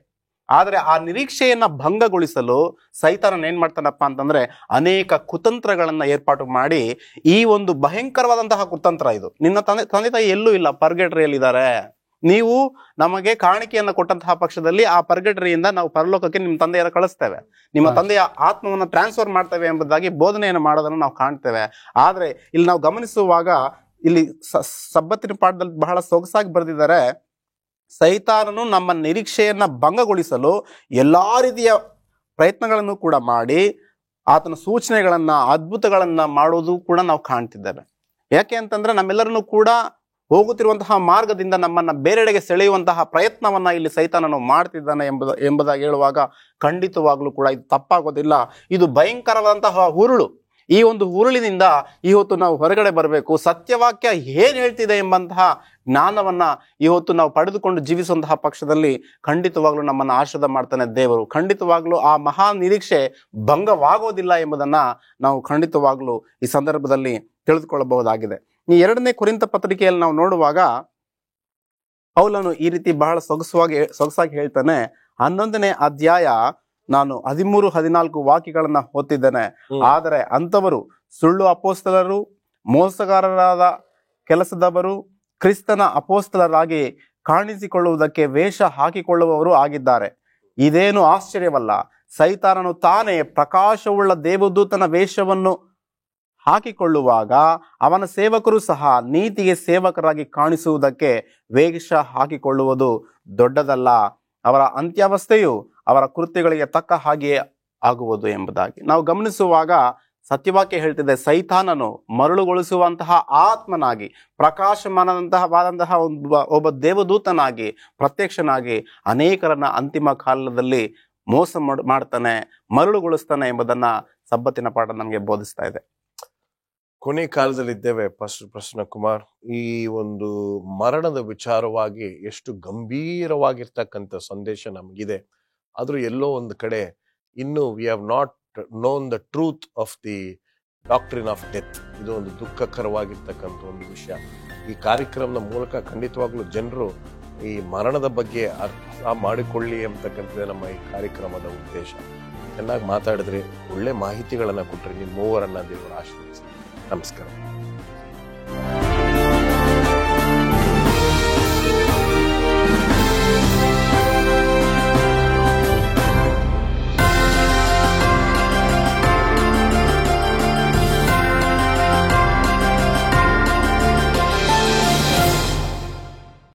ಆದ್ರೆ ಆ ನಿರೀಕ್ಷೆಯನ್ನ ಭಂಗಗೊಳಿಸಲು ಸೈತಾನನ್ ಏನ್ ಮಾಡ್ತಾನಪ್ಪ ಅಂತಂದ್ರೆ ಅನೇಕ ಕುತಂತ್ರಗಳನ್ನ ಏರ್ಪಾಟು ಮಾಡಿ, ಈ ಒಂದು ಭಯಂಕರವಾದಂತಹ ಕುತಂತ್ರ ಇದು. ನಿನ್ನ ತಂದೆ ತಾಯಿ ಎಲ್ಲೂ ಇಲ್ಲ, ಪರ್ಗೆಟ್ರಿಯಲ್ಲಿದ್ದಾರೆ. ನೀವು ನಮಗೆ ಕಾಣಿಕೆಯನ್ನು ಕೊಟ್ಟಂತಹ ಪಕ್ಷದಲ್ಲಿ ಆ ಪರ್ಗೆಟರಿಯಿಂದ ನಾವು ಪರಲೋಕಕ್ಕೆ ನಿಮ್ಮ ತಂದೆಯನ್ನು ಕಳಿಸ್ತೇವೆ, ನಿಮ್ಮ ತಂದೆಯ ಆತ್ಮವನ್ನು ಟ್ರಾನ್ಸ್ಫರ್ ಮಾಡ್ತೇವೆ ಎಂಬುದಾಗಿ ಬೋಧನೆಯನ್ನು ಮಾಡೋದನ್ನು ನಾವು ಕಾಣ್ತೇವೆ. ಆದ್ರೆ ಇಲ್ಲಿ ನಾವು ಗಮನಿಸುವಾಗ ಇಲ್ಲಿ ಸಬ್ಬತ್ತಿನ ಪಾಠದಲ್ಲಿ ಬಹಳ ಸೊಗಸಾಗಿ ಬರೆದಿದ್ದಾರೆ, ಸೈತಾನನು ನಮ್ಮ ನಿರೀಕ್ಷೆಯನ್ನ ಭಂಗಗೊಳಿಸಲು ಎಲ್ಲಾ ರೀತಿಯ ಪ್ರಯತ್ನಗಳನ್ನು ಕೂಡ ಮಾಡಿ ಆತನ ಸೂಚನೆಗಳನ್ನ, ಅದ್ಭುತಗಳನ್ನ ಮಾಡೋದು ಕೂಡ ನಾವು ಕಾಣ್ತಿದ್ದೇವೆ. ಯಾಕೆ ಅಂತಂದ್ರೆ ನಮ್ಮೆಲ್ಲರನ್ನು ಕೂಡ ಹೋಗುತ್ತಿರುವಂತಹ ಮಾರ್ಗದಿಂದ ನಮ್ಮನ್ನ ಬೇರೆಡೆಗೆ ಸೆಳೆಯುವಂತಹ ಪ್ರಯತ್ನವನ್ನ ಇಲ್ಲಿ ಸೈತಾನನು ಮಾಡ್ತಿದ್ದಾನೆ ಎಂಬುದಾಗಿ ಹೇಳುವಾಗ ಖಂಡಿತವಾಗ್ಲೂ ಕೂಡ ಇದು ತಪ್ಪಾಗೋದಿಲ್ಲ. ಇದು ಭಯಂಕರವಾದಂತಹ ಹುರುಳು. ಈ ಒಂದು ಹುರುಳಿನಿಂದ ಇವತ್ತು ನಾವು ಹೊರಗಡೆ ಬರಬೇಕು. ಸತ್ಯವಾಕ್ಯ ಏನ್ ಹೇಳ್ತಿದೆ ಎಂಬಂತಹ ಜ್ಞಾನವನ್ನ ಇವತ್ತು ನಾವು ಪಡೆದುಕೊಂಡು ಜೀವಿಸುವಂತಹ ಪಕ್ಷದಲ್ಲಿ ಖಂಡಿತವಾಗ್ಲೂ ನಮ್ಮನ್ನು ಆಶೀರ್ವಾದ ಮಾಡ್ತಾನೆ ದೇವರು. ಖಂಡಿತವಾಗ್ಲೂ ಆ ಮಹಾ ನಿರೀಕ್ಷೆ ಭಂಗವಾಗೋದಿಲ್ಲ ಎಂಬುದನ್ನ ನಾವು ಖಂಡಿತವಾಗ್ಲೂ ಈ ಸಂದರ್ಭದಲ್ಲಿ ತಿಳಿದುಕೊಳ್ಳಬಹುದಾಗಿದೆ. ಈ 2ನೇ ಕೊರಿಂಥ ಪತ್ರಿಕೆಯಲ್ಲಿ ನಾವು ನೋಡುವಾಗ ಪೌಲನು ಈ ರೀತಿ ಬಹಳ ಸೊಗಸಾಗಿ ಹೇಳ್ತಾನೆ. 11ನೇ ಅಧ್ಯಾಯ ನಾನು 13-14 ವಾಕ್ಯಗಳನ್ನ ಓದ್ತಿದ್ದೇನೆ. ಆದರೆ ಅಂಥವರು ಸುಳ್ಳು ಅಪೋಸ್ತಲರು, ಮೋಸಗಾರರಾದ ಕೆಲಸದವರು, ಕ್ರಿಸ್ತನ ಅಪೋಸ್ತಲರಾಗಿ ಕಾಣಿಸಿಕೊಳ್ಳುವುದಕ್ಕೆ ವೇಷ ಹಾಕಿಕೊಳ್ಳುವವರು ಆಗಿದ್ದಾರೆ. ಇದೇನು ಆಶ್ಚರ್ಯವಲ್ಲ. ಸೈತಾನನು ತಾನೇ ಪ್ರಕಾಶವುಳ್ಳ ದೇವದೂತನ ವೇಷವನ್ನು ಹಾಕಿಕೊಳ್ಳುವಾಗ ಅವನ ಸೇವಕರು ಸಹ ನೀತಿಗೆ ಸೇವಕರಾಗಿ ಕಾಣಿಸುವುದಕ್ಕೆ ವೇಷ ಹಾಕಿಕೊಳ್ಳುವುದು ದೊಡ್ಡದಲ್ಲ. ಅವರ ಅಂತ್ಯಾವಸ್ಥೆಯು ಅವರ ಕೃತ್ಯಗಳಿಗೆ ತಕ್ಕ ಹಾಗೆಯೇ ಆಗುವುದು ಎಂಬುದಾಗಿ ನಾವು ಗಮನಿಸುವಾಗ ಸತ್ಯವಾಕ್ಯ ಹೇಳ್ತಿದೆ, ಸೈತಾನನು ಮರಳುಗೊಳಿಸುವಂತಹ ಆತ್ಮನಾಗಿ ಪ್ರಕಾಶಮಾನವಾದಂತಹ ಒಬ್ಬ ದೇವದೂತನಾಗಿ ಪ್ರತ್ಯಕ್ಷನಾಗಿ ಅನೇಕರನ್ನ ಅಂತಿಮ ಕಾಲದಲ್ಲಿ ಮೋಸ ಮಾಡ್ತಾನೆ, ಮರಳುಗೊಳಿಸ್ತಾನೆ ಎಂಬುದನ್ನ ಸಬ್ಬತ್ತಿನ ಪಾಠ ನಮಗೆ ಬೋಧಿಸ್ತಾ ಇದೆ. ಕೊನೆ ಕಾಲದಲ್ಲಿದ್ದೇವೆ ಪ್ರಸನ್ನ ಕುಮಾರ್. ಈ ಒಂದು ಮರಣದ ವಿಚಾರವಾಗಿ ಎಷ್ಟು ಗಂಭೀರವಾಗಿರ್ತಕ್ಕಂಥ ಸಂದೇಶ ನಮಗಿದೆ. ಆದ್ರೂ ಎಲ್ಲೋ ಒಂದು ಕಡೆ ಇನ್ನು we have not non the truth of the doctrine of death. ಇದು ಒಂದು ದುಃಖಕರವಾಗಿರ್ತಕ್ಕಂಥ ಒಂದು ವಿಷಯ. ಈ ಕಾರ್ಯಕ್ರಮದ ಮೂಲಕ ಖಂಡಿತವಾಗ್ಲೂ ಜನರು ಈ ಮರಣದ ಬಗ್ಗೆ ಅರ್ಥ ಮಾಡಿಕೊಳ್ಳಿ ಅಂತಕ್ಕಂಥದ್ದೇ ನಮ್ಮ ಈ ಕಾರ್ಯಕ್ರಮದ ಉದ್ದೇಶ. ಚೆನ್ನಾಗಿ ಮಾತಾಡಿದ್ರಿ, ಒಳ್ಳೆ ಮಾಹಿತಿಗಳನ್ನ ಕೊಟ್ರಿ. ನಿಮ್ಮ ಮೂವರನ್ನ ದೇವರು ಆಶೀರ್ವದಿಸಿ. ನಮಸ್ಕಾರ.